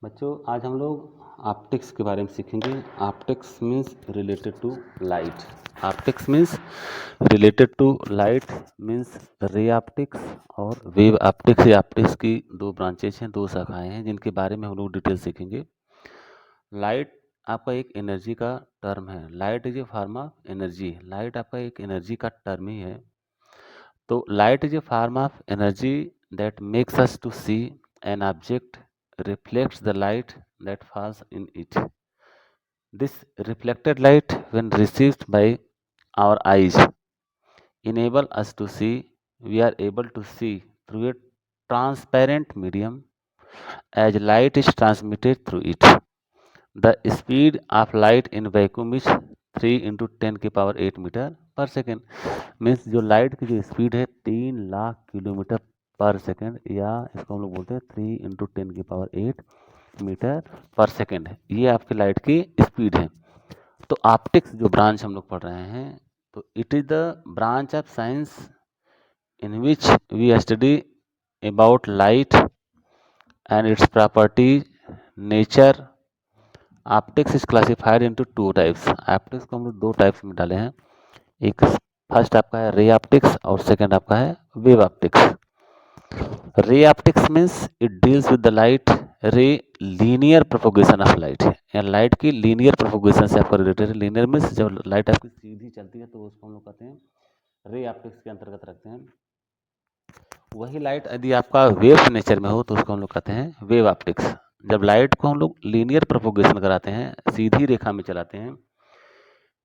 बच्चों आज हम लोग ऑप्टिक्स के बारे में सीखेंगे। Optics means related to light. Optics means related to light means ray optics और वेव ऑप्टिक्स। ये ऑप्टिक्स की दो ब्रांचेज हैं, दो शाखाएं हैं जिनके बारे में हम लोग डिटेल सीखेंगे। लाइट आपका एक एनर्जी का टर्म है। Light is a form of energy. Light आपका एक एनर्जी का टर्म ही है। तो light is a form of energy that makes us to see an object reflects the light that falls in it. This reflected light, when received by our eyes, enable us to see. We are able to see through a transparent medium as light is transmitted through it. The speed of light in vacuum is 3 into 10 की power 8 metre per second. Means जो light की जो speed है 3 lakh kilometre पर second, या इसको हम लोग बोलते हैं 3 इंटू 10 की पावर 8 मीटर पर सेकेंड है। ये आपकी लाइट की स्पीड है। तो ऑप्टिक्स जो ब्रांच हम लोग पढ़ रहे हैं, तो it is the branch of science in which we study about light and its property, nature. Optics is classified into two types. Optics को हम लोग दो टाइप्स में डाले हैं। एक फर्स्ट आपका है रे ऑप्टिक्स और सेकंड आपका है wave optics. Ray optics means it deals with the light रे लीनियर प्रोपोगेशन ऑफ लाइट। या लाइट की लीनियर प्रोपोगेशन से आपका रिलेटेड है। लीनियर मीन्स जब लाइट आपकी सीधी चलती है तो उसको हम लोग कहते हैं रे ऑप्टिक्स के अंतर्गत रखते हैं। वही लाइट यदि आपका वेव नेचर में हो तो उसको हम लोग कहते हैं वेव ऑप्टिक्स। जब लाइट को हम लोग लीनियर प्रोपोगेशन कराते हैं, सीधी रेखा में चलाते हैं,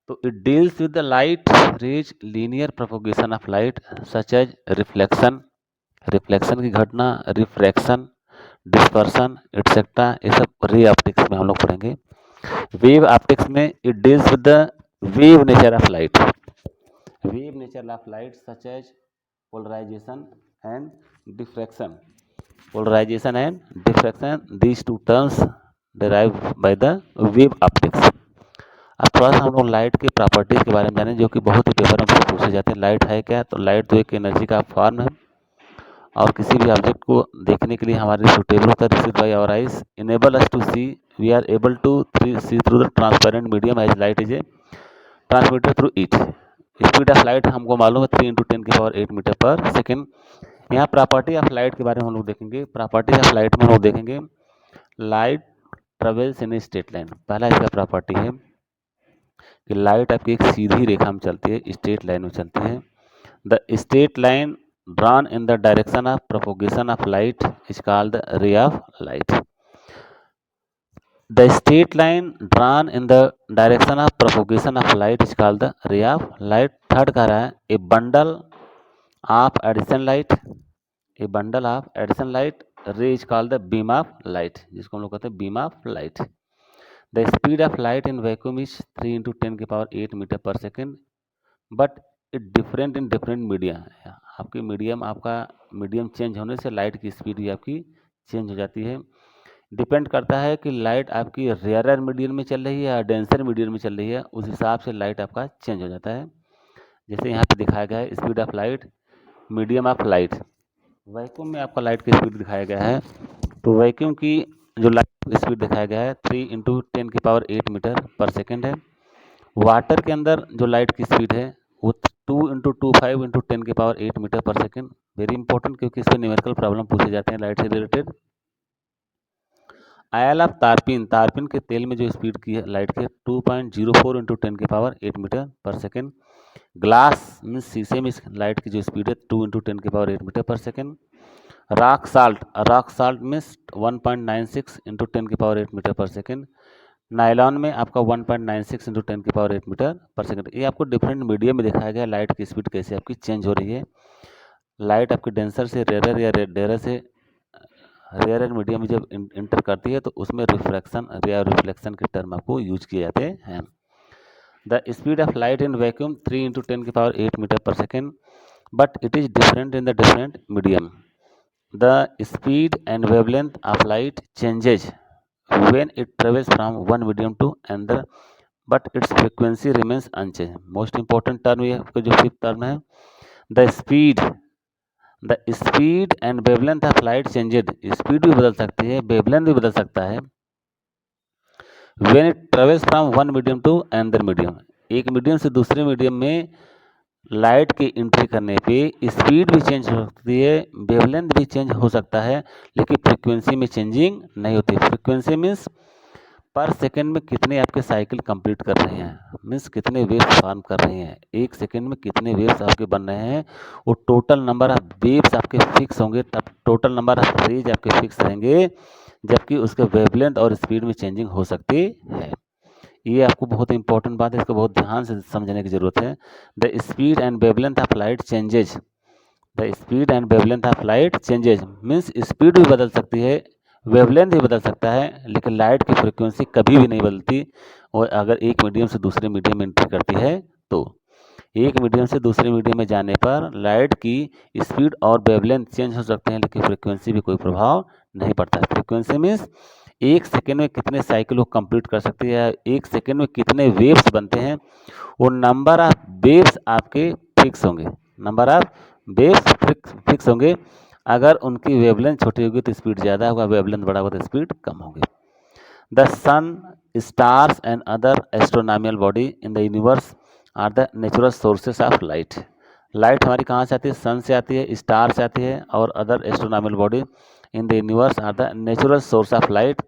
तो it deals with the light rays linear propagation of light such as reflection, reflection की घटना, रिफ्रैक्शन, डिस्पर्सन एटसेट्रा। ये सब रे ऑप्टिक्स में हम लोग पढ़ेंगे। वेव ऑप्टिक्स में it deals with the wave nature of light, wave nature of light such as polarization and diffraction. Polarization and diffraction, these two terms derive by the wave optics. अब थोड़ा सा हम लोग लाइट की properties के बारे में जानें, जो कि बहुत ही पेपर में पूछे जाते हैं। लाइट है क्या? तो लाइट तो एक एनर्जी का फॉर्म है और किसी भी ऑब्जेक्ट को देखने के लिए हमारे सुटेबल होता है। Received by our eyes, enable us to see, we are able to see through the transparent medium as light is a transmitted through it. Speed of light हमको मालूम है 3 इंटू 10 की पावर 8 मीटर पर सेकेंड। यहाँ property of light के बारे में हम लोग देखेंगे। प्रॉपर्टी ऑफ लाइट में हम लोग देखेंगे light travels in straight line. पहला इसका प्रॉपर्टी है कि लाइट आपकी एक सीधी रेखा में चलती है, स्ट्रेट लाइन में चलती है। The straight line drawn in the direction of propagation of light is called the ray of light. The straight line drawn in the direction of propagation of light is called the ray of light. Third कह रहा है a bundle of addition light, a bundle of addition light ray is called the beam of light, जिसको हम लोग कहते हैं beam of light. The speed of light in vacuum is 3 into 10 की power 8 metre per second, but it different in different media. आपकी medium, आपका medium change होने से लाइट की स्पीड भी आपकी चेंज हो जाती है। डिपेंड करता है कि लाइट आपकी रेयरर मीडियम में चल रही है या डेंसर मीडियम में चल रही है, उस हिसाब से लाइट आपका चेंज हो जाता है। जैसे यहाँ पे दिखाया गया है speed of light, medium of light. Vacuum में आपका लाइट की स्पीड दिखाया गया है, तो वैक्यूम की जो लाइट स्पीड दिखाया गया है 3 इंटू 10 की पावर 8 मीटर पर सेकेंड है। वाटर के अंदर जो लाइट की स्पीड है वो 2 इंटू 5 इंटू 10 की power 8 metre per second. Very important, क्योंकि इसमें न्यूमेरिकल प्रॉब्लम पूछे जाते हैं लाइट से रिलेटेड। आयल ऑफ तारपीन, तारपीन के तेल में जो स्पीड की है लाइट के 2.04 इंटू 10 की power 8 metre per second. Glass means शीशे में लाइट की जो स्पीड है 2 इंटू 10 की power 8 metre per second. Rock salt, rock salt means 1.96 into 10 की power 8 metre per second. Nylon में आपका 1.96 इंटू 10 की पावर 8 मीटर पर सेकेंड। ये आपको डिफरेंट मीडियम में दिखाया गया लाइट की स्पीड कैसे आपकी चेंज हो रही है। लाइट आपकी डेंसर से रेयर या डेरर से रेयर मीडियम में जब इंटर करती है तो उसमें रिफ्रैक्शन या रिफ्लेक्शन के टर्म आपको यूज किए जाते हैं। The speed of light in vacuum 3 into 10 की power 8 metre per second, but it is different in the different medium. The speed and wavelength of light changes when it travels from one medium to another, but its frequency remains unchanged. Most important term ये आपका जो fifth term है, the speed, the speed and wavelength of light changed, speed भी बदल सकती है, wavelength भी बदल सकता है। When it travels from one medium to another medium, एक मीडियम से दूसरे मीडियम में लाइट की एंट्री करने पे स्पीड भी चेंज हो सकती है, वेवलेंथ भी चेंज हो सकता है, लेकिन फ्रीक्वेंसी में चेंजिंग नहीं होती। फ्रीक्वेंसी मीन्स पर सेकंड में कितने आपके साइकिल कंप्लीट कर रहे हैं, मीन्स कितने वेव्स फॉर्म कर रहे हैं, एक सेकंड में कितने वेव्स आपके बन रहे हैं, वो टोटल नंबर ऑफ वेव्स आपके फिक्स होंगे, तब टोटल नंबर ऑफ रेज आपके फिक्स रहेंगे, जबकि उसके वेवलेंथ और स्पीड में चेंजिंग हो सकती है। ये आपको बहुत इंपॉर्टेंट बात है, इसको बहुत ध्यान से समझने की जरूरत है। The speed and wavelength of light changes, the speed and wavelength of light changes means speed भी बदल सकती है, वेवलेंथ भी बदल सकता है, लेकिन लाइट की फ्रिक्वेंसी कभी भी नहीं बदलती। और अगर एक मीडियम से दूसरे मीडियम में एंट्री करती है तो एक मीडियम से दूसरे मीडियम में जाने पर लाइट की स्पीड और वेवलेंथ चेंज हो सकते हैं, लेकिन फ्रिक्वेंसी भी कोई प्रभाव नहीं पड़ता है। फ्रिक्वेंसी मीन्स एक सेकेंड में कितने साइकिल वो कंप्लीट कर सकती है, एक सेकेंड में कितने वेव्स बनते हैं, वो नंबर ऑफ वेव्स आपके फिक्स होंगे, नंबर ऑफ वेव्स फिक्स होंगे। अगर उनकी वेवलेंथ छोटी होगी तो स्पीड ज़्यादा होगा, वेवलेंथ बड़ा होगा तो स्पीड कम होगी। The sun, stars and other astronomical body in the universe are the natural sources of light. Light हमारी कहाँ से आती है, सन से आती है, स्टार से आती है, और other astronomical body in the universe are the natural source of light.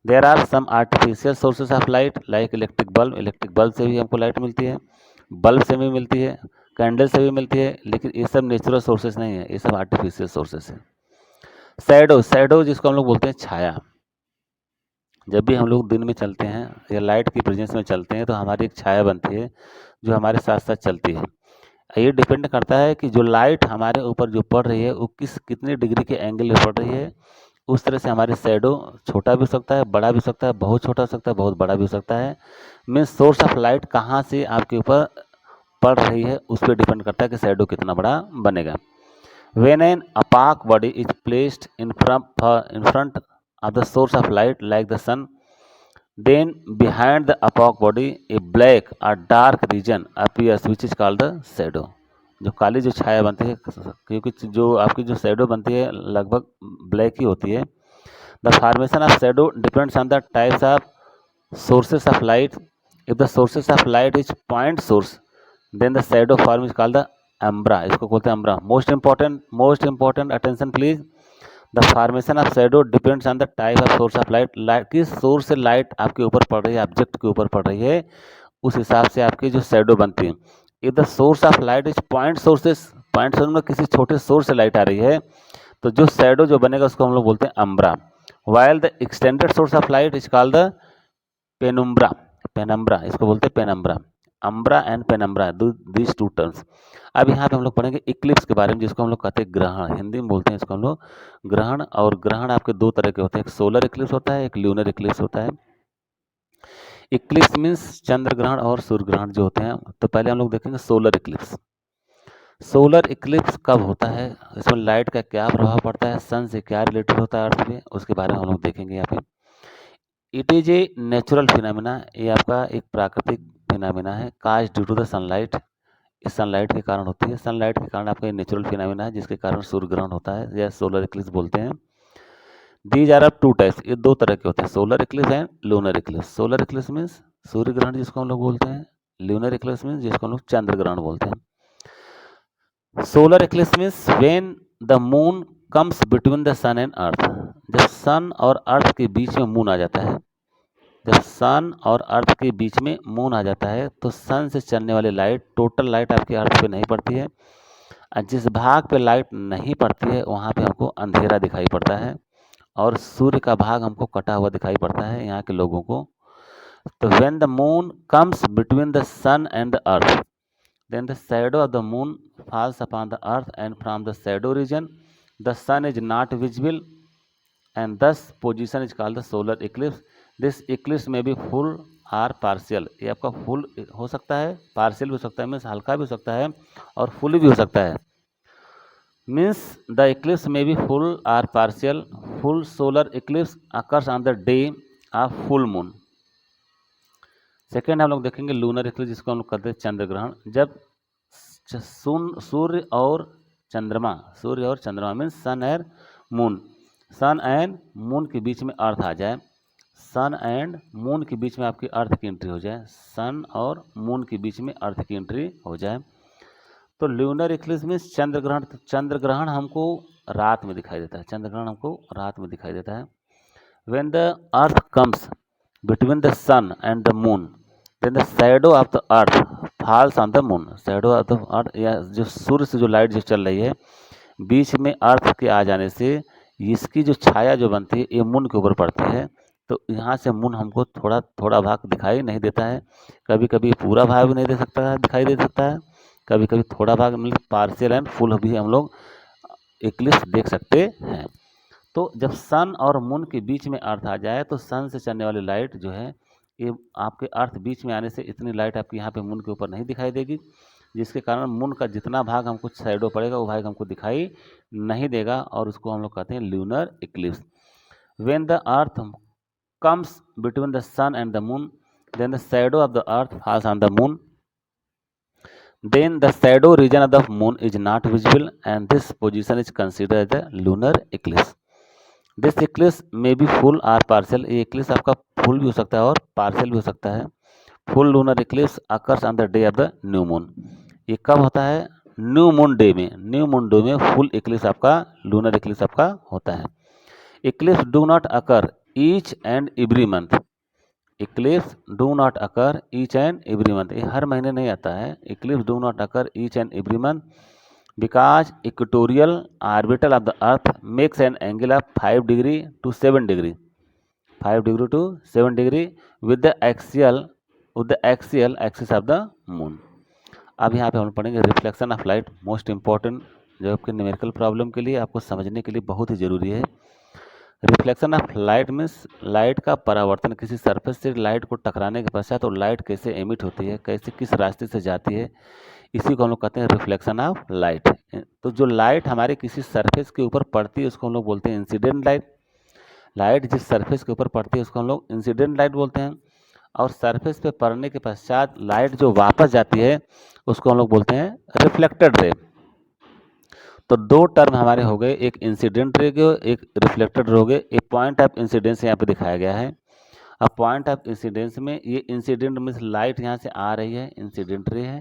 There are some artificial sources of light like electric bulb, electric bulb से भी हमको लाइट मिलती है, बल्ब से भी मिलती है, कैंडल से भी मिलती है, लेकिन ये सब नेचुरल सोर्सेज नहीं है, ये सब आर्टिफिशियल सोर्सेज है। शैडो, शैडो जिसको हम लोग बोलते हैं छाया, जब भी हम लोग दिन में चलते हैं या लाइट की प्रेजेंस में चलते हैं तो हमारी एक छाया बनती है जो हमारे साथ साथ चलती है। ये डिपेंड करता है कि जो लाइट हमारे ऊपर जो पड़ रही है वो कितने डिग्री के एंगल में पड़ रही है, उस तरह से हमारे शैडो छोटा भी हो सकता है, बड़ा भी हो सकता है, बहुत छोटा हो सकता है, बहुत बड़ा भी हो सकता है। मीन्स सोर्स ऑफ लाइट कहाँ से आपके ऊपर पड़ रही है उस पर डिपेंड करता है कि शैडो कितना बड़ा बनेगा। When an opaque body is placed in front of the source of light like the sun, then behind the opaque body a black or dark region appears which is called the shadow। जो काली जो छाया बनती है, क्योंकि जो आपकी जो shadow बनती है लगभग ब्लैक ही होती है। The formation of shadow depends on the types of sources of light. If the sources of light is point source, then the shadow form is called the umbra, इसको बोलते हैं umbra। most important attention please, the formation of shadow depends on the type of source of light। Light किस source से light आपके ऊपर पड़ रही है, ऑब्जेक्ट के ऊपर पड़ रही है, उस हिसाब से आपकी जो शैडो बनती है। If the source of light is point sources, point source में किसी छोटे सोर्स से लाइट आ रही है तो जो शैडो जो बनेगा उसको हम लोग बोलते हैं umbra. While the extended source of light is called the penumbra, penumbra इसको बोलते हैं penumbra. Umbra and penumbra, these two terms. अब यहाँ पे हम लोग पढ़ेंगे इक्लिप्स के बारे में, जिसको हम लोग कहते हैं ग्रहण, हिंदी में बोलते हैं इसको हम लोग ग्रहण। और ग्रहण आपके दो तरह के होते हैं, एक सोलर इक्लिप्स होता है, एक ल्यूनर इक्लिप्स होता है। इक्लिप्स मीन्स चंद्र ग्रहण और सूर्य ग्रहण जो होते हैं। तो पहले हम लोग देखेंगे सोलर इक्लिप्स। सोलर इक्लिप्स कब होता है, इसमें लाइट का क्या प्रभाव पड़ता है, सन से क्या रिलेटेड होता है अर्थ पे, उसके बारे में हम लोग देखेंगे यहाँ पे। It is a natural phenomena, ये आपका एक प्राकृतिक फिनोमिना है, cause due to the sunlight, इस सनलाइट के कारण होती है। सनलाइट के कारण आपका नेचुरल फिनोमिना है जिसके कारण सूर्य ग्रहण होता है या सोलर इक्लिप्स बोलते हैं। These are of two types, ये दो तरह के होते हैं, solar eclipse and lunar eclipse. Solar eclipse means सूर्य ग्रहण जिसको हम लोग बोलते हैं, लूनर इक्लिप्स मीन्स जिसको हम लोग चंद्र ग्रहण बोलते हैं। Solar eclipse means when the moon comes between the sun and earth, जब सन और अर्थ के बीच में मून आ जाता है, जब सन और अर्थ के बीच में मून आ जाता है तो सन से चलने वाली लाइट, टोटल लाइट आपके अर्थ पे नहीं पड़ती है, और जिस भाग पे लाइट नहीं पड़ती है वहाँ पे हमको अंधेरा दिखाई पड़ता है, और सूर्य का भाग हमको कटा हुआ दिखाई पड़ता है यहाँ के लोगों को। तो when the moon comes between the sun and the earth, then the shadow of the moon falls upon the earth, and from the shadow region the sun is not visible, and thus position is called the solar eclipse। this eclipse may be full or partial, ये आपका full हो सकता है, partial भी हो सकता है, means हल्का भी हो सकता है, और फुल भी हो सकता है। Means the eclipse may be full or partial। full solar eclipse occurs on the day of full moon। Second हम लोग देखेंगे लूनर इक्लिप्स, जिसको हम लोग कहते हैं चंद्र ग्रहण। जब सूर्य और चंद्रमा, सूर्य और चंद्रमा means sun and moon. Sun and moon के बीच में अर्थ आ जाए, सन एंड मून के बीच में आपकी अर्थ की एंट्री हो जाए, सन और मून के बीच में अर्थ की एंट्री हो जाए तो ल्यूनर इक्लिप्स मीन्स चंद्र ग्रहण। तो चंद्र ग्रहण हमको रात में दिखाई देता है, चंद्र ग्रहण हमको रात में दिखाई देता है। When the earth comes between the sun and the moon then the shadow of the earth falls on the moon. Shadow of the earth या जो सूर्य से जो लाइट जो चल रही है बीच में अर्थ के आ जाने से इसकी जो छाया जो बनती है ये मून के ऊपर पड़ती है। तो यहाँ से मून हमको थोड़ा थोड़ा भाग दिखाई नहीं देता है, कभी कभी पूरा भाग भी नहीं दे सकता है, दिखाई दे सकता है, कभी कभी थोड़ा भाग मतलब पार्शियल एंड फुल भी हम लोग इक्लिप्स देख सकते हैं। तो जब सन और मून के बीच में अर्थ आ जाए तो सन से चलने वाली लाइट जो है ये आपके अर्थ बीच में आने से इतनी लाइट आपकी यहाँ पे मून के ऊपर नहीं दिखाई देगी, जिसके कारण मून का जितना भाग हमको शैडो पड़ेगा वो भाग हमको दिखाई नहीं देगा और उसको हम लोग कहते हैं lunar Eclipse. When the earth comes between the sun and the moon then the shadow of the earth falls on the moon, then the shadow region of the moon is not visible and this position is considered as the lunar eclipse. This eclipse may be full or partial. ये eclipse आपका full भी हो सकता है और partial भी हो सकता है। full lunar eclipse occurs on the day of the new moon. ये कब होता है? न्यू मून डे में, न्यू मून डे में फुल इक्लिप्स आपका लूनर इक्लिप्स आपका होता है। Eclipse do not occur each and every month. Eclipse do not occur each and every month, ये हर महीने नहीं आता है। Eclipse do not occur each and every month because equatorial orbital of the earth makes an angle of 5 degree to 7 degree, 5 degree to 7 degree with the axial axis of the moon. अब यहाँ पे हम पढ़ेंगे reflection of light, most important जो आपके numerical problem के लिए आपको समझने के लिए बहुत ही ज़रूरी है। Reflection of light means light का परावर्तन, किसी सरफेस से लाइट को टकराने के पश्चात तो लाइट कैसे एमिट होती है, कैसे किस रास्ते से जाती है, इसी को हम लोग कहते हैं रिफ्लेक्शन ऑफ लाइट। तो जो लाइट हमारे किसी सरफेस के ऊपर पड़ती है उसको हम लोग बोलते हैं इंसिडेंट लाइट। लाइट जिस सरफेस के ऊपर पड़ती है उसको हम लोग इंसिडेंट लाइट बोलते हैं, और सरफेस पे पड़ने के पश्चात लाइट जो वापस जाती है उसको हम लोग बोलते हैं रिफ्लेक्टेड रे। तो दो टर्म हमारे हो गए, एक इंसिडेंट रे के एक रिफ्लेक्टेड रे हो गए। एक पॉइंट ऑफ इंसिडेंस यहाँ पे दिखाया गया है। अब पॉइंट ऑफ इंसिडेंस में ये इंसिडेंट मीन्स लाइट यहाँ से आ रही है, इंसिडेंट रे है।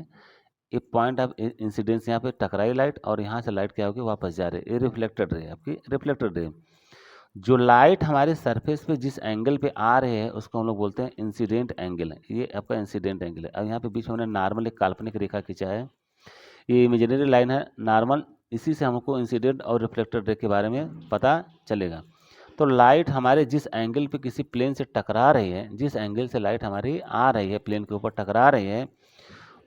ये पॉइंट ऑफ इंसिडेंस यहाँ पे टकराई लाइट और यहाँ से लाइट क्या होगी वापस जा रही है, ये रिफ्लेक्टेड रे आपकी रिफ्लेक्टेड रे। जो लाइट हमारे सरफेस पे जिस एंगल पे आ रहे हैं उसको हम लोग बोलते हैं इंसिडेंट एंगल है, ये आपका इंसिडेंट एंगल है। अब यहाँ पे बीच में हमने नॉर्मल एक काल्पनिक रेखा खींचा है, ये इमेजिनरी लाइन है नॉर्मल, इसी से हमको इंसिडेंट और रिफ्लेक्टेड रे के बारे में पता चलेगा। तो लाइट हमारे जिस एंगल पे किसी प्लेन से टकरा रही है, जिस एंगल से लाइट हमारी आ रही है प्लेन के ऊपर टकरा रही है,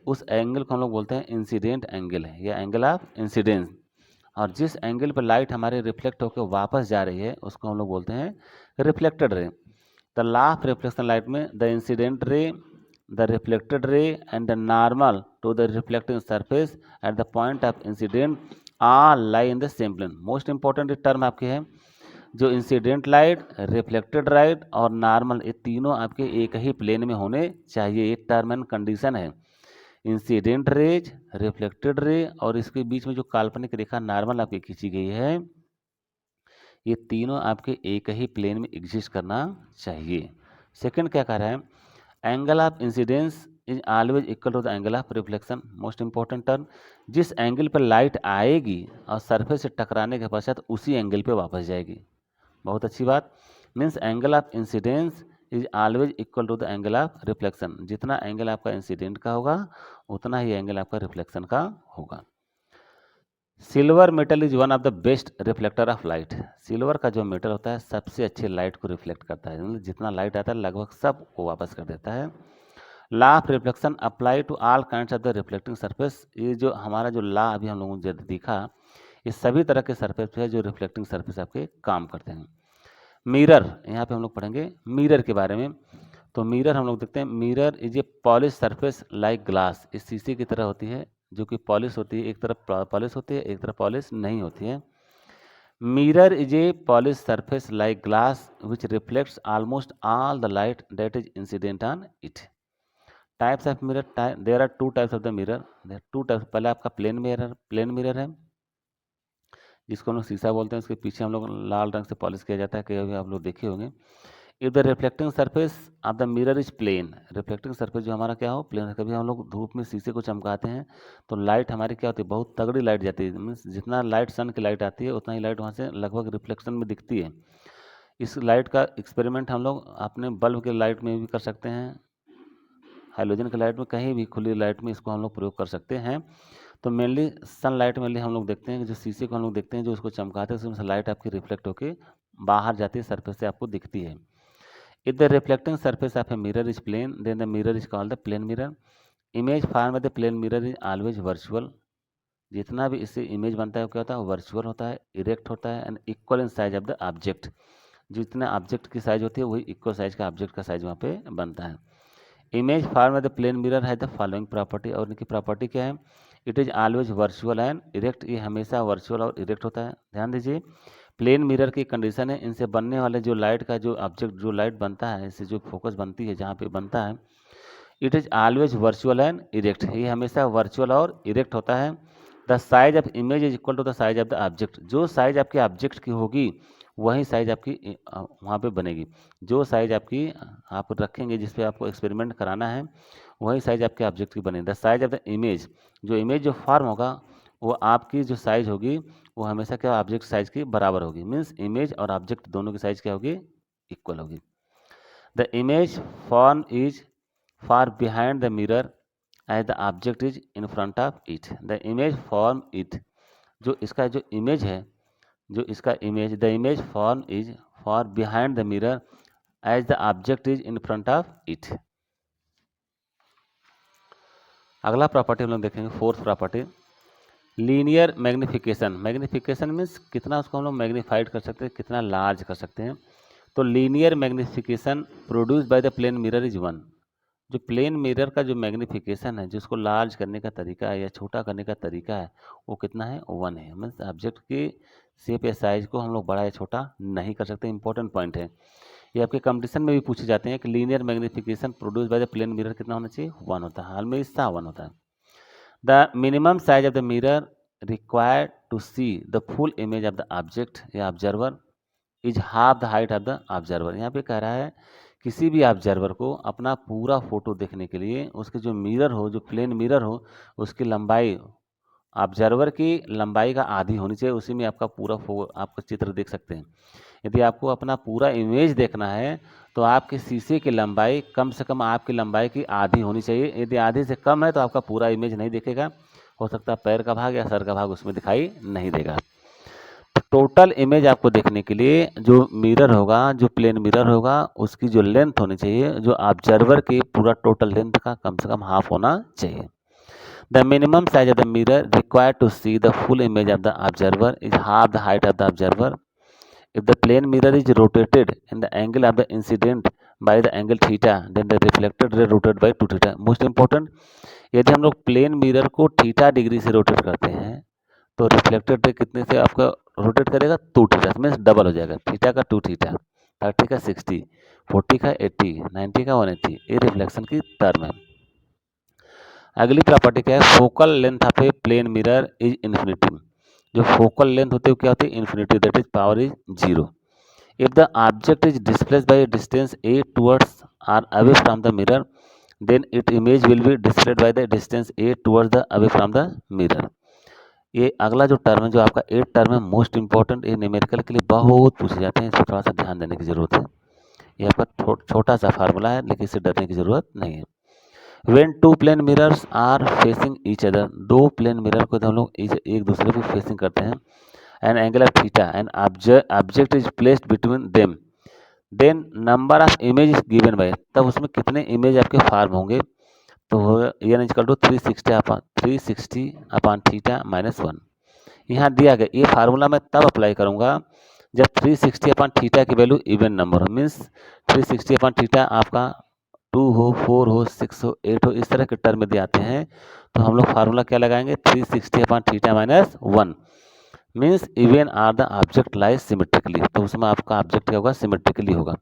उस एंगल को हम लोग बोलते हैं इंसिडेंट एंगल है या एंगल ऑफ इंसिडेंस। और जिस एंगल पर लाइट हमारे रिफ्लेक्ट होकर वापस जा रही है उसको हम लोग बोलते हैं reflected ray. The law of reflection light में the incident ray, the reflected ray and the normal to the reflecting surface at the point of incident all lie in the same plane. Most important term आपके है, जो incident light, reflected light और normal, ये तीनों आपके एक ही plane में होने चाहिए, ये टर्म एंड कंडीशन है। इंसिडेंट रेज, रिफ्लेक्टेड रे और इसके बीच में जो काल्पनिक रेखा नॉर्मल आपकी खींची गई है, ये तीनों आपके एक ही प्लेन में एग्जिस्ट करना चाहिए। सेकंड क्या कह रहा है, angle of incidence is always equal to the angle of reflection. Most important term, जिस एंगल पर लाइट आएगी और सरफेस से टकराने के पश्चात उसी एंगल पे वापस जाएगी। बहुत अच्छी बात, means angle of incidence is always equal to the angle of reflection. जितना एंगल आपका इंसिडेंट का होगा उतना ही एंगल आपका रिफ्लेक्शन का होगा। Silver metal is one of the best reflector of light. Silver का जो मेटल होता है सबसे अच्छे लाइट को रिफ्लेक्ट करता है, मतलब जितना लाइट आता है लगभग सब को वापस कर देता है। Law of reflection apply to all kinds of the reflecting surface. ये जो हमारा जो लॉ अभी हम लोगों ने देखा, ये सभी तरह के सरफेस पे है जो रिफ्लेक्टिंग सरफेस आपके काम करते हैं। मिरर, यहाँ पे हम लोग पढ़ेंगे मिरर के बारे में। तो मिरर हम लोग देखते हैं, mirror is a polish surface like glass. इस शीशे की तरह होती है जो कि पॉलिश होती है, एक तरफ पॉलिश होती है एक तरफ पॉलिश नहीं होती है। Mirror is a polish surface like glass which reflects almost all the light that is incident on it. Types of mirror, there are two types of the mirror, there two types. पहले आपका plane mirror है, जिसको हम लोग शीशा बोलते हैं, उसके पीछे हम लोग लाल रंग से पॉलिश किया जाता है, कभी आप लोग देखे होंगे। If the reflecting surface of the mirror is plane, reflecting surface जो हमारा क्या हो, प्लेन है। कभी हम लोग धूप में शीशे को चमकाते हैं तो लाइट हमारी क्या होती है, बहुत तगड़ी लाइट जाती है, मीन्स जितना लाइट सन की लाइट आती है उतना ही लाइट वहाँ से लगभग रिफ्लेक्शन में दिखती है। इस लाइट का एक्सपेरिमेंट हम लोग अपने बल्ब के लाइट में भी कर सकते हैं, हाइलोजन की लाइट में, कहीं भी खुली लाइट में इसको हम लोग प्रयोग कर सकते हैं। तो मेनली सनलाइट में हम लोग देखते हैं कि जो शीशे को हम लोग देखते हैं, जो उसको चमकाते हैं उसमें से लाइट आपकी रिफ्लेक्ट होकर बाहर जाती है, सरफेस से आपको दिखती है। If the reflecting surface of a mirror is plane then the mirror is called the plane mirror. Image form by the plane mirror is always virtual. जितना भी इससे इमेज बनता है वो क्या होता है, वर्चुअल होता है, इरेक्ट होता है, and equal in size of the object. जितना ऑब्जेक्ट की साइज होती है वही इक्वल साइज का ऑब्जेक्ट का साइज वहाँ पे बनता है। Image form by the plane mirror है द फॉलोइंग प्रॉपर्टी, और इनकी प्रॉपर्टी क्या है, it is always virtual and erect. ये हमेशा वर्चुअल और इरेक्ट होता है। ध्यान दीजिए, प्लेन मिरर की कंडीशन है, इनसे बनने वाले जो लाइट का जो ऑब्जेक्ट जो लाइट बनता है, इससे जो फोकस बनती है जहाँ पे बनता है, it is always virtual and erect. ये हमेशा वर्चुअल और इरेक्ट होता है। The size of image is equal to the size of the object. जो साइज आपके ऑब्जेक्ट की होगी वही साइज आपकी वहाँ पे बनेगी। जो साइज आपकी आप रखेंगे जिस पे आपको एक्सपेरिमेंट कराना है वही साइज आपके ऑब्जेक्ट की बनेगी। The size of the image, जो इमेज जो फॉर्म होगा वो आपकी जो साइज होगी वो हमेशा क्या ऑब्जेक्ट साइज की बराबर होगी। मीन्स इमेज और ऑब्जेक्ट दोनों की साइज क्या होगी, इक्वल होगी। The image form is far behind the mirror as the object is in front of it. The image form it, जो इसका जो इमेज है, जो इसका image, the image form is far behind the mirror as the object is in front of it. अगला property हम लोग देखेंगे, fourth property, linear magnification. Magnification means कितना उसको हम लोग मैग्नीफाइड कर सकते हैं, कितना लार्ज कर सकते हैं। तो linear magnification produce by the plane mirror is 1। जो प्लेन मिरर का जो मैग्नीफिकेशन है, जिसको लार्ज करने का तरीका है या छोटा करने का तरीका है, वो कितना है, 1 है। मीन्स ऑब्जेक्ट की शेप या साइज को हम लोग बड़ा या छोटा नहीं कर सकते। इंपॉर्टेंट पॉइंट है ये, आपके कंपटीशन में भी पूछे जाते हैं कि linear magnification produce by the plane mirror कितना होना चाहिए, 1 होता है। हाल में इसका 1 होता है। The minimum size of the mirror required to see the full image of the object या observer is half the height of the observer. यहाँ पे कह रहा है किसी भी ऑब्जर्वर को अपना पूरा फोटो देखने के लिए उसके जो मिरर हो, जो प्लेन मिरर हो, उसकी लंबाई ऑब्जर्वर की लंबाई का आधी होनी चाहिए। उसी में आपका पूरा आपका चित्र देख सकते हैं। यदि आपको अपना पूरा इमेज देखना है तो आपके शीशे की लंबाई कम से कम आपकी लंबाई की आधी होनी चाहिए। यदि आधी से कम है तो आपका पूरा इमेज नहीं दिखेगा। हो सकता है पैर का भाग या सर का भाग उसमें दिखाई नहीं देगा। टोटल इमेज आपको देखने के लिए जो मिरर होगा, जो प्लेन मिरर होगा, उसकी जो लेंथ होनी चाहिए, जो ऑब्जर्वर की पूरा टोटल लेंथ का कम से कम हाफ होना चाहिए। The minimum size of the mirror required to see the full image of the observer is half the height of the observer. If the plane mirror is rotated in the angle of the incident by the angle theta then the reflected ray rotate by 2 theta. Most important, यदि हम लोग plane mirror को theta degree से rotate करते हैं तो reflected ray कितने से आपका रोटेट करेगा, 2 थीटा, मीन्स डबल हो जाएगा। थीटा का 2 थीटा, 30 का 60, 40 का 80, 90 का 180। ये रिफ्लेक्शन की टर्म है। अगली प्रॉपर्टी क्या है, focal length of a plane mirror is infinity. जो फोकल लेंथ होती है क्या होती है, infinity, that is power is 0। If the object is displaced by distance a towards और away from the mirror then it image will be displayed by the distance a towards the away from the mirror. ये अगला जो term है, जो आपका 8 term है, most important, ये numerical के लिए बहुत पूछे जाते हैं। इसको थोड़ा सा ध्यान देने की जरूरत है। ये आपका छोटा सा फार्मूला है लेकिन इससे डरने की जरूरत नहीं है। When two plane mirrors are facing each other, दो प्लेन मिरर को हम लोग एक दूसरे को फेसिंग करते हैं, an angle of theta and object is placed between them then number of image is given by, तब उसमें कितने इमेज आपके फॉर्म होंगे, तो n equal to 360 upon theta minus 1। यहाँ दिया गया ये फार्मूला मैं तब अप्लाई करूँगा जब 360 अपॉन थीटा की वैल्यू इवन नंबर हो। मीन्स 360 अपॉन थीटा आपका 2 हो, 4 हो, 6 हो, 8 हो, इस तरह के टर्म में आते हैं तो हम लोग फार्मूला क्या लगाएंगे, 360 upon theta minus 1। Means even are the object lies symmetrically, तो उसमें आपका ऑब्जेक्ट क्या होगा, सिमेट्रिकली होगा।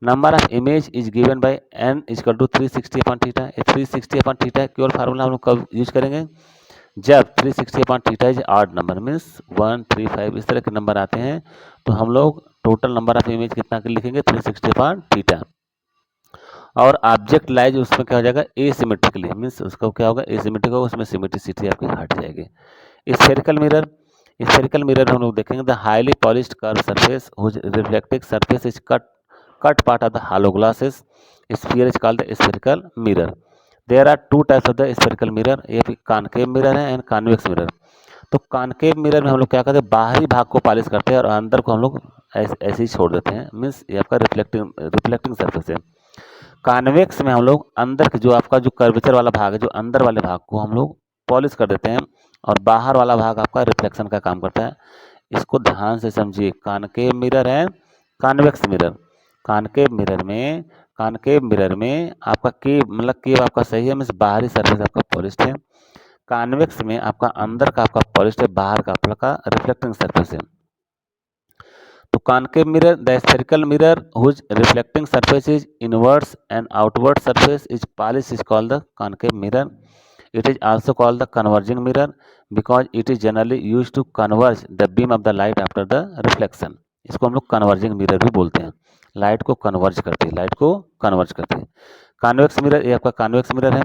Number of image is given by n equal to 360 upon theta. 360 upon theta केवल फार्मूला हम लोग कब यूज करेंगे, जब 360 upon theta is odd number means 1 3 5 इस तरह के नंबर आते हैं तो हम लोग टोटल नंबर ऑफ इमेज कितना लिखेंगे 360 अपॉन थीटा। और ऑब्जेक्ट लाइज उसमें क्या हो जाएगा एसिमेट्रिकली मीन्स उसका क्या होगा एसिमेट्रिक होगा, उसमें सिमेट्रिसिटी आपकी हट जाएगी। स्फेरिकल मिरर हम लोग देखेंगे the highly polished curve surface whose reflecting surface is cut part of the hollow glasses sphere is called the spherical mirror. There are two types of the spherical mirror, एक concave mirror है and convex mirror. तो concave mirror में हम लोग क्या करते हैं बाहरी भाग को पॉलिश करते हैं और अंदर को हम लोग ऐसे ही छोड़ देते हैं मीन्स ये आपका रिफ्लेक्टिंग सरफेस है। कॉन्वेक्स में हम लोग अंदर जो आपका जो कर्वेचर वाला भाग है जो अंदर वाले भाग को हम लोग पॉलिश कर देते हैं और बाहर वाला भाग आपका रिफ्लेक्शन का काम करता है। इसको ध्यान से समझिए, कॉनकेव मिरर है कॉन्वेक्स मिरर। कॉनकेव मिरर में आपका केव मतलब केव आपका सही है मीन्स बाहरी सरफेस आपका पॉलिश्ड है। कॉन्वेक्स में आपका अंदर का आपका पॉलिश्ड है, बाहर का आपका रिफ्लेक्टिंग सरफेस है। तो concave mirror the spherical mirror whose reflecting surface is inwards and outward surface is polish is called the concave mirror. It is also called the converging mirror because it is generally use to converge the beam of the light after the reflection. इसको हम लोग converging mirror भी बोलते हैं, light को converge करती है। Convex mirror ये आपका कॉन्वेक्स मिरर है।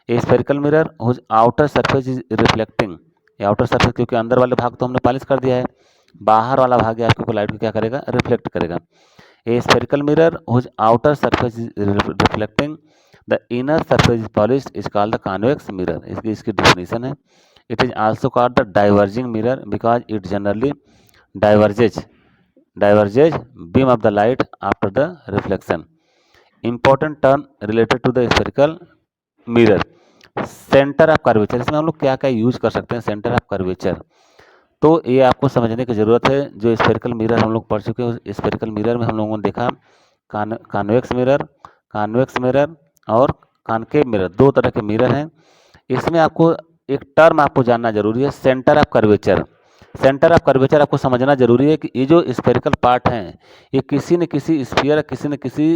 A spherical mirror whose outer surface is reflecting, ये आउटर सरफेस क्योंकि अंदर वाले भाग तो हमने पॉलिश कर दिया है, बाहर वाला भाग आपको लाइट को क्या करेगा रिफ्लेक्ट करेगा। A spherical mirror whose outer surface is reflecting the inner surface is polished is called the convex mirror. इसकी डेफिनेशन है। It is also called the diverging mirror because it generally diverges beam of the light after the reflection. Important term related to the spherical mirror, centre of curvature. इसमें हम लोग क्या क्या use कर सकते हैं सेंटर ऑफ कर्वेचर, तो ये आपको समझने की ज़रूरत है। जो स्फेरिकल मिरर हम लोग पढ़ चुके हैं स्फेरिकल मिरर में हम लोगों ने देखा कॉन्वेक्स मिरर और कॉनकेव मिरर, दो तरह के मिरर हैं। इसमें आपको एक टर्म आपको जानना जरूरी है centre of curvature. Centre of curvature आपको समझना जरूरी है कि ये जो स्फेरिकल पार्ट हैं ये किसी न किसी स्फीयर किसी न किसी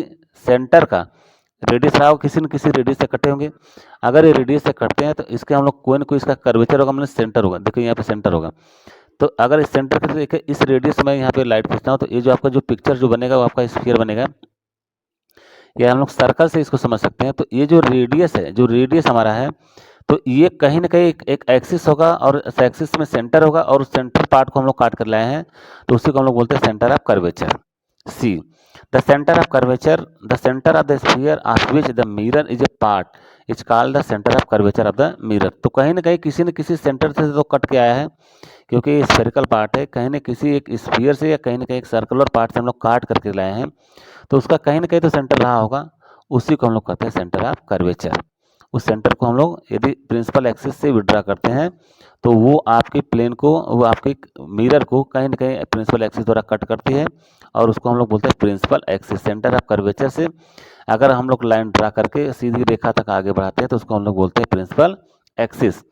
सेंटर का रेडियस रहा होगा, किसी न किसी रेडियस से कटे होंगे। अगर ये रेडियस से कटते हैं तो इसके हम लोग कोई ना कोई इसका कर्वेचर होगा, मतलब सेंटर होगा। देखिए यहाँ पे सेंटर होगा, तो अगर इस सेंटर के देखिए इस रेडियस में यहाँ पे लाइट खींचता हूँ तो ये जो आपका जो पिक्चर जो बनेगा वो आपका स्फीयर बनेगा। ये हम लोग सर्कल से इसको समझ सकते हैं। तो ये जो रेडियस है, जो रेडियस हमारा है, तो ये कहीं ना कहीं एक एक्सिस होगा और इस एक्सिस में सेंटर होगा और उस सेंटर पार्ट को हम लोग काट कर लाए हैं, तो उसी को हम लोग बोलते हैं centre of curvature. See the centre of curvature the centre of the sphere of which the mirror is A part is called the centre of curvature of the mirror. तो कहीं ना कहीं किसी न किसी सेंटर से तो कट के आया है, क्योंकि ये स्फेरिकल पार्ट है, कहीं ना किसी एक स्फीयर से या कहीं ना कहीं एक सर्कुलर पार्ट से हम लोग काट करके लाए हैं, तो उसका कहीं ना कहीं तो सेंटर रहा होगा, उसी को हम लोग कहते हैं सेंटर ऑफ कर्वेचर। उस सेंटर को हम लोग यदि प्रिंसिपल एक्सिस से विड्रा करते हैं तो वो आपके प्लेन को, वो आपके मिरर को कहीं ना कहीं प्रिंसिपल एक्सिस द्वारा कट करती है और उसको हम लोग बोलते हैं principal axis. Centre of curvature से अगर हम लोग लाइन ड्रा करके सीधी रेखा तक आगे बढ़ाते हैं तो उसको हम लोग बोलते हैं प्रिंसिपल एक्सिस।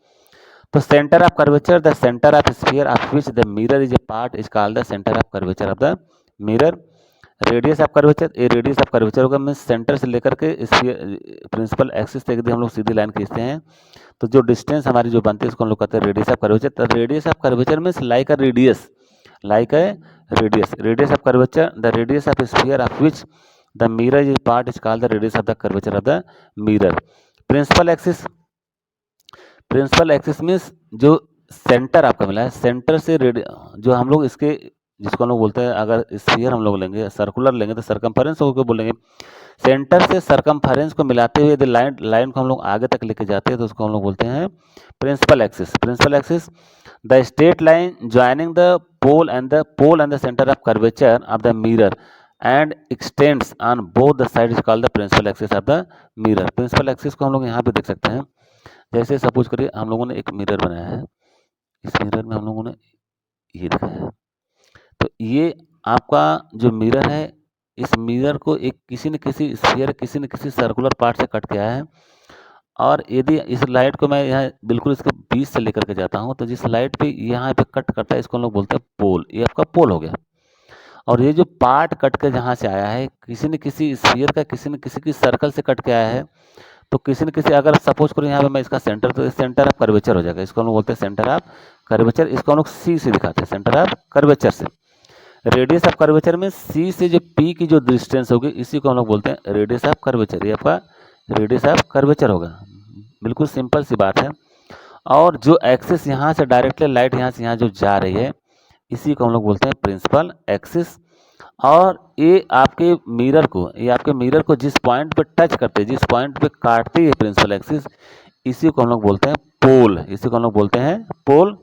तो centre of curvature the centre of sphere of which the mirror is A part is called the centre of curvature of the mirror. Radius of curvature, ये रेडियस ऑफ कर्वेचर होगा means centre से लेकर के principal axis तक यदि हम लोग सीधी line खींचते हैं तो जो डिस्टेंस हमारी जो बनती है उसको हम लोग कहते हैं रेडियस ऑफ कर्वेचर। तो radius of curvature means like a radius, radius of curvature the radius of sphere of which the mirror is part is called the radius of the curvature of the mirror. Principal axis means जो centre आपका मिला है, centre से जो हम लोग इसके जिसको हम लोग बोलते हैं, अगर स्फीयर हम लोग लेंगे सर्कुलर लेंगे तो सरकमफेरेंस को बोलेंगे। सेंटर से सरकमफेरेंस को मिलाते हुए यदि लाइन को हम लोग आगे तक लेके जाते हैं तो उसको हम लोग बोलते हैं principal axis. The straight line joining the pole and the centre of curvature of the mirror and extends on both the side is called the principal axis of the mirror. Principal axis को हम लोग यहाँ पे देख सकते हैं। जैसे suppose करिए हम लोगों ने एक मिरर बनाया है, इस मिरर में हम लोगों ने ये दिखाया है, तो ये आपका जो मिरर है, इस मिरर को एक किसी न किसी स्फीयर किसी न किसी सर्कुलर पार्ट से कट गया है। और यदि इस लाइट को मैं यहाँ बिल्कुल इसके बीच से लेकर के जाता हूँ तो जिस लाइट पे यहाँ पे कट करता है इसको हम लोग बोलते हैं पोल, ये आपका पोल हो गया। और ये जो पार्ट कट के जहाँ से आया है किसी न किसी स्फीयर का किसी न किसी की सर्कल से कट के आया है, तो किसी न किसी, अगर सपोज करो यहाँ पे मैं इसका सेंटर, तो सेंटर ऑफ कर्वेचर हो जाएगा, इसको हम लोग बोलते हैं सेंटर ऑफ कर्वेचर। इसको हम लोग सी से दिखाते हैं, सेंटर ऑफ कर्वेचर से। रेडियस ऑफ कर्वेचर में सी से जो पी की जो डिस्टेंस होगी इसी को हम लोग बोलते हैं रेडियस ऑफ कर्वेचर। ये आपका रेडियस ऑफ कर्वेचर होगा, बिल्कुल सिंपल सी बात है। और जो एक्सिस यहाँ से डायरेक्टली लाइट यहाँ से यहाँ जो जा रही है इसी को हम लोग बोलते हैं प्रिंसिपल एक्सिस। और ये आपके मिरर को जिस पॉइंट पे टच करते हैं, जिस पॉइंट पे काटती है प्रिंसिपल एक्सिस, इसी को हम लोग बोलते हैं पोल, इसी को हम लोग बोलते हैं पोल।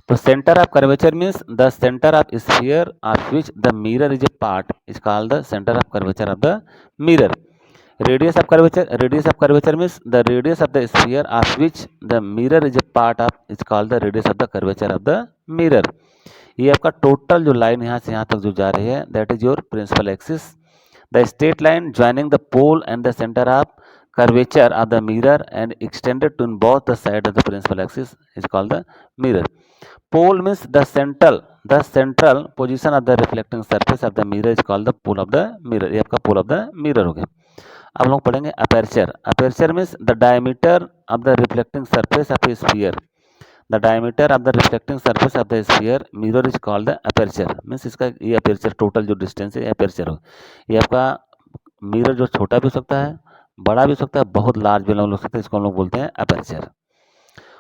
तो centre of curvature means the centre of sphere of which the mirror is A part is called the centre of curvature of the mirror. Radius of curvature means the radius of the sphere of which the mirror is A part of is called the radius of the curvature of the mirror. ये आपका total जो line यहाँ से यहाँ तक जो जा रही है that is your principal axis. The straight line joining the pole and the centre of curvature of the mirror and extended to both the sides of the principal axis is called the mirror. Pole means the central position of the reflecting surface of the mirror is called the pole of the mirror. ये आपका pole of the mirror हो गया। अब हम लोग पढ़ेंगे aperture. Aperture means the diameter of the reflecting surface of A sphere. The diameter of the reflecting surface of the sphere mirror is called the aperture. Means इसका ये aperture total जो distance है अपर्चर हो। ये आपका mirror जो छोटा भी हो सकता है, बड़ा भी हो सकता है, बहुत लार्ज भी हो सकता है, इसको हम लोग बोलते हैं aperture.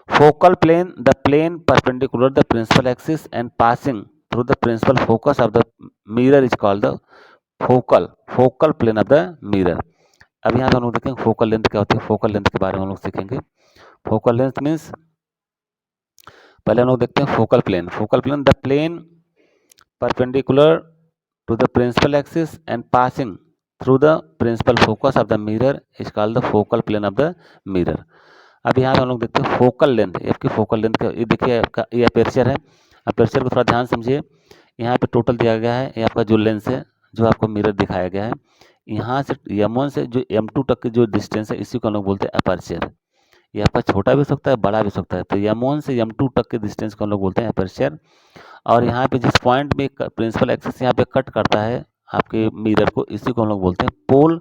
Focal plane the plane perpendicular the principal axis and passing through the principal focus of the mirror is called the focal plane of the mirror. अब यहाँ पे हम लोग देखेंगे फोकल लेंथ क्या होती है। फोकल लेंथ के बारे में हम लोग सीखेंगे। फोकल लेंथ मीन्स पहले हम लोग देखते हैं focal plane. Focal plane the plane perpendicular to the principal axis and passing through the principal focus of the mirror is called the focal plane of the mirror. अब यहाँ पे हम लोग देखते हैं फोकल लेंथ। इसकी फोकल लेंथ ये देखिए आपका ये अपर्चर है। अपर्चर को थोड़ा ध्यान समझिए। यहाँ पे टोटल दिया गया है, ये आपका जो लेंस है जो आपको मिरर दिखाया गया है, यहाँ से M1 से जो M2 तक की जो डिस्टेंस है इसी को हम लोग बोलते हैं अपर्चर। ये आपका छोटा भी हो सकता है, बड़ा भी हो सकता है। तो M1 से M2 तक के डिस्टेंस को हम लोग बोलते हैं अपर्चर। और यहाँ पे जिस पॉइंट में प्रिंसिपल एक्सिस यहाँ पे कट करता है आपके मिरर को, इसी को हम लोग बोलते हैं पोल।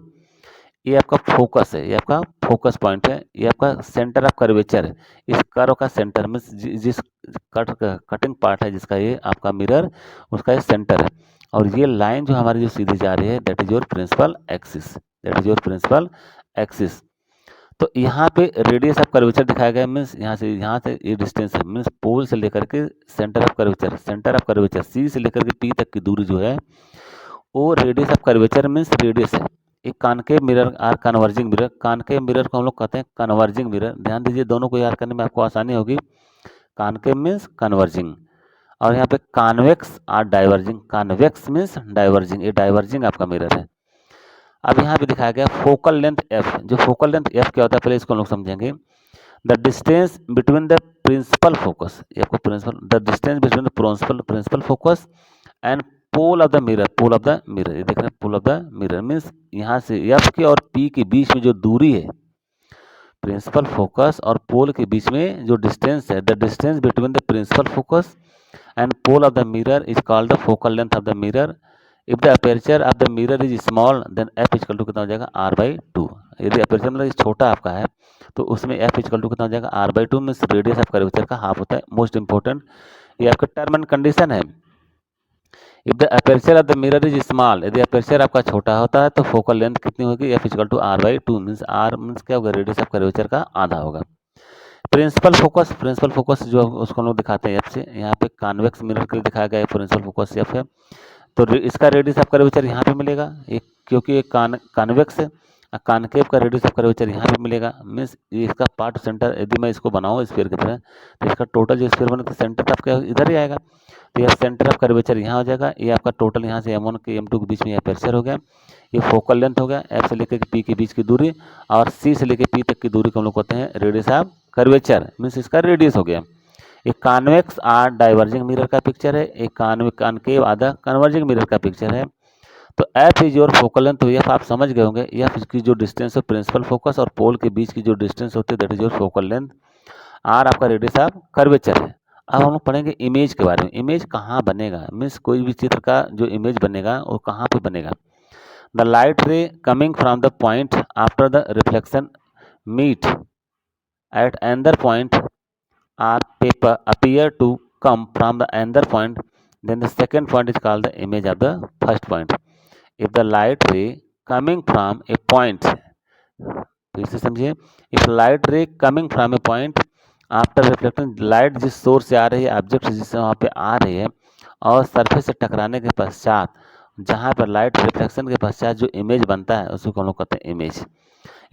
ये आपका फोकस है, ये आपका फोकस पॉइंट है, ये आपका सेंटर ऑफ कर्वेचर है। इस कर्व का सेंटर में जिस कटिंग पार्ट है जिसका ये आपका मिरर, उसका ये सेंटर है। और ये लाइन जो हमारी जो सीधी जा रही है that is your principal axis, that is your principal axis. तो यहाँ पे रेडियस ऑफ कर्वेचर दिखाया गया मीन्स यहाँ से ये डिस्टेंस है, मीन्स पोल से लेकर के सेंटर ऑफ कर्वेचर सी से लेकर के पी तक की दूरी जो है वो radius of curvature means radius है। एक कॉनकेव मिरर और कन्वर्जिंग मिरर, कॉनकेव मिरर को हम लोग कहते हैं कन्वर्जिंग मिरर। ध्यान दीजिए, दोनों को याद करने में आपको आसानी होगी। कॉनकेव मीन्स कन्वर्जिंग, और यहाँ पे कॉन्वेक्स और डाइवर्जिंग। कॉन्वेक्स मीन्स डाइवर्जिंग, ये डाइवर्जिंग आपका मिरर है। अब यहाँ पे दिखाया गया फोकल लेंथ एफ। जो फोकल लेंथ एफ क्या होता है पहले इसको हम लोग समझेंगे। The distance between the principal focus, ये आपको principal, the distance between the principal focus and pole of the mirror. ये देख रहे हैं pole of the mirror means यहाँ से एफ के और पी के बीच में जो दूरी है, प्रिंसिपल फोकस और पोल के बीच में जो डिस्टेंस है, the distance between the principal focus and pole of the mirror is called the focal length of the mirror. If the aperture of the mirror is small then F equal to कितना हो जाएगा R/2। यदि aperture मतलब छोटा आपका है तो उसमें एफ इक्वल टू कितना हो जाएगा R/2 means radius of curvature का हाफ होता है। मोस्ट इंपॉर्टेंट ये आपका टर्म एंड कंडीशन है। If the aperture of the mirror is small, यदि अपर्चर आपका छोटा होता है तो फोकल लेंथ कितनी होगी F equal to R/2 means R means क्या होगा रेडियस ऑफ कर्वेचर का आधा होगा। प्रिंसिपल फोकस जो उसको हम लोग दिखाते हैं एफ से। यहाँ पे कॉन्वेक्स मिरर के लिए दिखाया गया है प्रिंसिपल फोकस एफ है, तो इसका रेडियस ऑफ कर्वेचर यहाँ पे मिलेगा एक, क्योंकि ये कॉन्वेक्स है। कॉनकेव का रेडियस ऑफ कर्वेचर यहाँ पे मिलेगा मीन्स इसका पार्ट सेंटर, यदि मैं इसको बनाऊँ स्फीयर की तरह तो इसका टोटल जो स्फीयर बने तो सेंटर ऑफ क्या इधर ही आएगा, तो यह सेंटर ऑफ कर्वेचर यहाँ हो जाएगा। ये आपका टोटल यहाँ से M1 के M2 के बीच में अपर्चर हो गया। ये फोकल लेंथ हो गया, एफ से लेकर पी के बीच की दूरी, और सी से लेकर पी तक की दूरी को हम लोग कहते हैं रेडियस ऑफ कर्वेचर मीन्स इसका रेडियस हो गया। एक कॉन्वेक्स और डाइवर्जिंग मिरर का पिक्चर है, एक कॉनकेव आधा कन्वर्जिंग मिरर का पिक्चर है। तो F is your focal length. तो एफ आप समझ गए होंगे, एफ की जो डिस्टेंस है प्रिंसिपल फोकस और पोल के बीच की जो डिस्टेंस होती है that is your focal length. R आपका रेडियस ऑफ कर्वेचर है। अब हम लोग पढ़ेंगे इमेज के बारे में। इमेज कहाँ बनेगा मीन्स कोई भी चित्र का जो इमेज बनेगा वो कहाँ पे बनेगा। The light ray coming from the point after the reflection meet at another point or paper appear to come from the another point, then the second point is called the image of the first point. If the light ray coming from a point, फिर से समझिए, if light ray coming from A point after reflecting, light जिस source से आ रही है, object जिससे वहाँ पे आ रही है, और सरफेस से टकराने के पश्चात जहाँ पर लाइट रिफ्लेक्शन के पश्चात जो इमेज बनता है उसी को हम लोग कहते हैं image.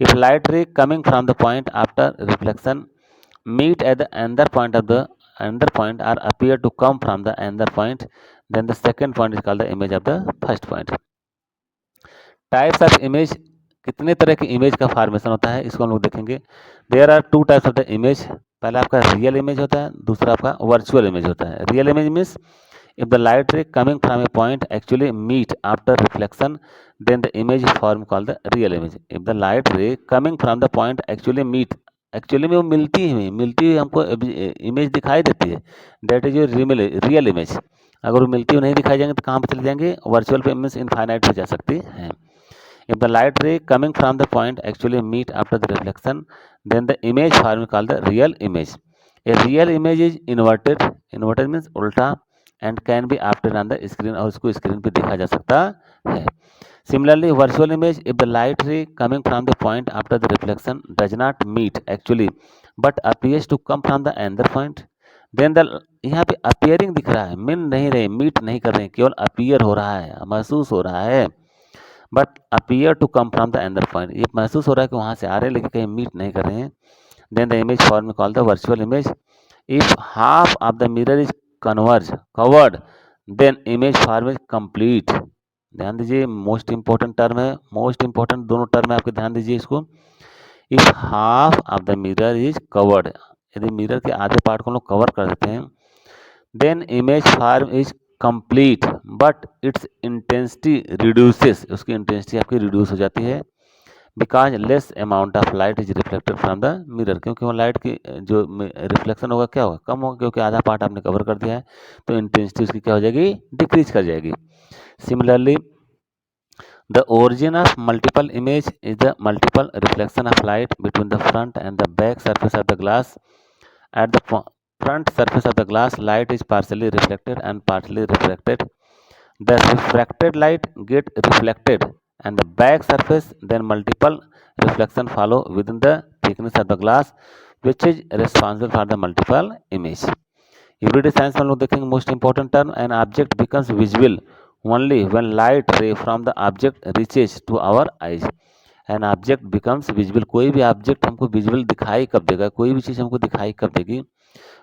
If light ray coming from the point after reflection meet at the another point or appear to come from the another point, then the second point is called the image of the first point. Types of image, कितने तरह की image का formation होता है इसको हम लोग देखेंगे. There are two types of the image. पहला आपका रियल इमेज होता है, दूसरा आपका वर्चुअल इमेज होता है. Real image means if the light ray coming from a point actually meet after reflection, then the image is formed called the real image. If the light ray coming from the point actually meet, actually में वो मिलती हुई हमको image दिखाई देती है, that is your real image. अगर वो मिलती हुई नहीं दिखाई जाएंगे तो कहाँ पे चले जाएंगे, वर्चुअल पे मीन्स इनफाइनाइट हो जा सकती है. If the light ray coming from the point actually meet after the reflection, then the image formed called the real image. A real image is inverted. Inverted means उल्टा, and can be appeared on the screen, और उसको screen पे देखा जा सकता है. Similarly, virtual image, if the light ray coming from the point after the reflection does not meet actually but appears to come from the another point, then the, यहाँ पे appearing दिख रहा है, मिल नहीं रहे, मीट नहीं कर रहे हैं, केवल appear हो रहा है, महसूस हो रहा है, but appear to come from the another point, ये महसूस हो रहा है कि वहाँ से आ रहे हैं लेकिन कहीं मीट नहीं कर रहे हैं. Then the image form called the virtual image. If half of the mirror is covered, then image form is complete. ध्यान दीजिए, मोस्ट इंपॉर्टेंट टर्म है, मोस्ट इंपॉर्टेंट दोनों टर्म है आपके, ध्यान दीजिए इसको. If half of the mirror is covered, यदि मिरर के आधे पार्ट को हम लोग कवर कर देते हैं, then image form is complete but its intensity reduces, उसकी इंटेंसिटी आपकी रिड्यूस हो जाती है, because less amount of light is reflected from the mirror, क्योंकि वो लाइट की जो रिफ्लेक्शन होगा क्या होगा, कम होगा, क्योंकि आधा पार्ट आपने कवर कर दिया है, तो इंटेंसिटी उसकी क्या हो जाएगी, डिक्रीज कर जाएगी. Similarly, the origin of multiple image is the multiple reflection of light between the front and the back surface of the glass. At the front surface of the glass, light is partially reflected and partially refracted. The refracted light get reflected and the back surface, then multiple reflection follow within the thickness of the glass, which is responsible for the multiple image. Everyday science में हम लोग देखेंगे most important term, an object becomes visible only when light ray from the object reaches to our eyes. An object becomes visible, कोई भी object हमको visible दिखाई कब देगा, कोई भी चीज़ हमको दिखाई कब देगी,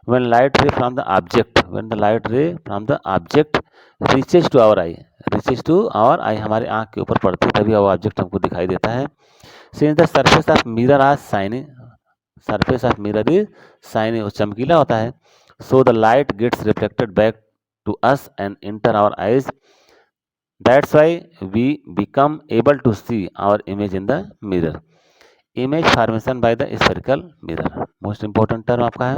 when light ray from the object, when the light ray from the object reaches to our eye, reaches to our eye, हमारे आँख के ऊपर पड़ती है तभी वो ऑब्जेक्ट हमको दिखाई देता है. Since the surface of mirror are shiny, surface of mirror is shiny, वो चमकीला होता है, so the light gets reflected back to us and enter our eyes. That's why we become able to see our image in the mirror. Image formation by the spherical mirror, most important term आपका है.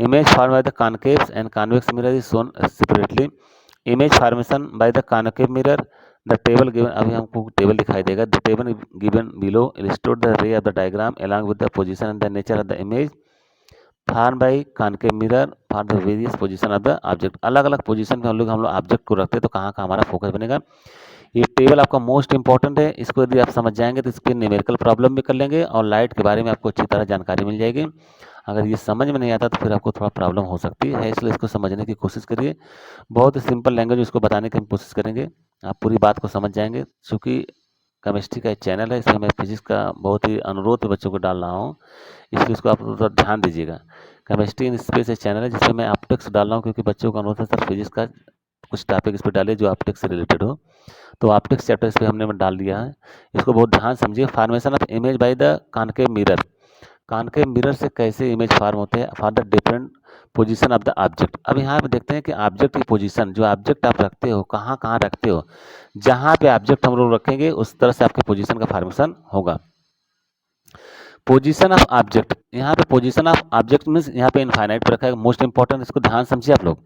Image formed by the concave and convex mirror is shown separately. Image formation by the concave mirror, the table given, अभी हमको table दिखाई देगा. The table given below illustrate the ray of the diagram along with the position and the nature of the image formed by concave mirror for the various position of the object. अलग अलग position में हम लोग object को रखते हैं तो कहाँ कहाँ हमारा फोकस बनेगा. ये टेबल आपका मोस्ट इंपॉर्टेंट है, इसको यदि आप समझ जाएंगे तो इस पर न्यूमेरिकल प्रॉब्लम भी कर लेंगे और लाइट के बारे में आपको अच्छी तरह जानकारी मिल जाएगी. अगर ये समझ में नहीं आता तो फिर आपको थोड़ा प्रॉब्लम हो सकती है, इसलिए इसको समझने की कोशिश करिए. बहुत ही सिंपल लैंग्वेज इसको बताने की हम कोशिश करेंगे, आप पूरी बात को समझ जाएंगे. चूँकि केमिस्ट्री का एक चैनल है, इसलिए मैं फिजिक्स का बहुत ही अनुरोध बच्चों को डाल रहा हूँ, इसलिए इसको आप थोड़ा ध्यान दीजिएगा. केमिस्ट्री इन स्पेस एक चैनल है जिसमें मैं ऑप्टिक्स डाल रहा हूँ, क्योंकि बच्चों का अनुरोध है सर फिजिक्स का कुछ टॉपिक इस पर डालिए जो ऑप्टिक्स से रिलेटेड हो, तो ऑप्टिक्स चैप्टर इस पर हमने डाल दिया है. इसको बहुत ध्यान समझिए. Formation of image by the concave mirror, concave mirror से कैसे इमेज फॉर्म होते हैं for the different position of the object. अब यहाँ पे देखते हैं कि ऑब्जेक्ट की पोजीशन, जो ऑब्जेक्ट आप रखते हो कहाँ कहाँ रखते हो, जहाँ पे ऑब्जेक्ट हम लोग रखेंगे उस तरह से आपके पोजीशन का फॉर्मेशन होगा. पोजीशन ऑफ ऑब्जेक्ट, यहाँ पे पोजीशन ऑफ ऑब्जेक्ट मीन्स यहाँ पे इनफाइनाइट पे रखा है, मोस्ट इंपॉर्टेंट, इसको ध्यान समझिए आप लोग.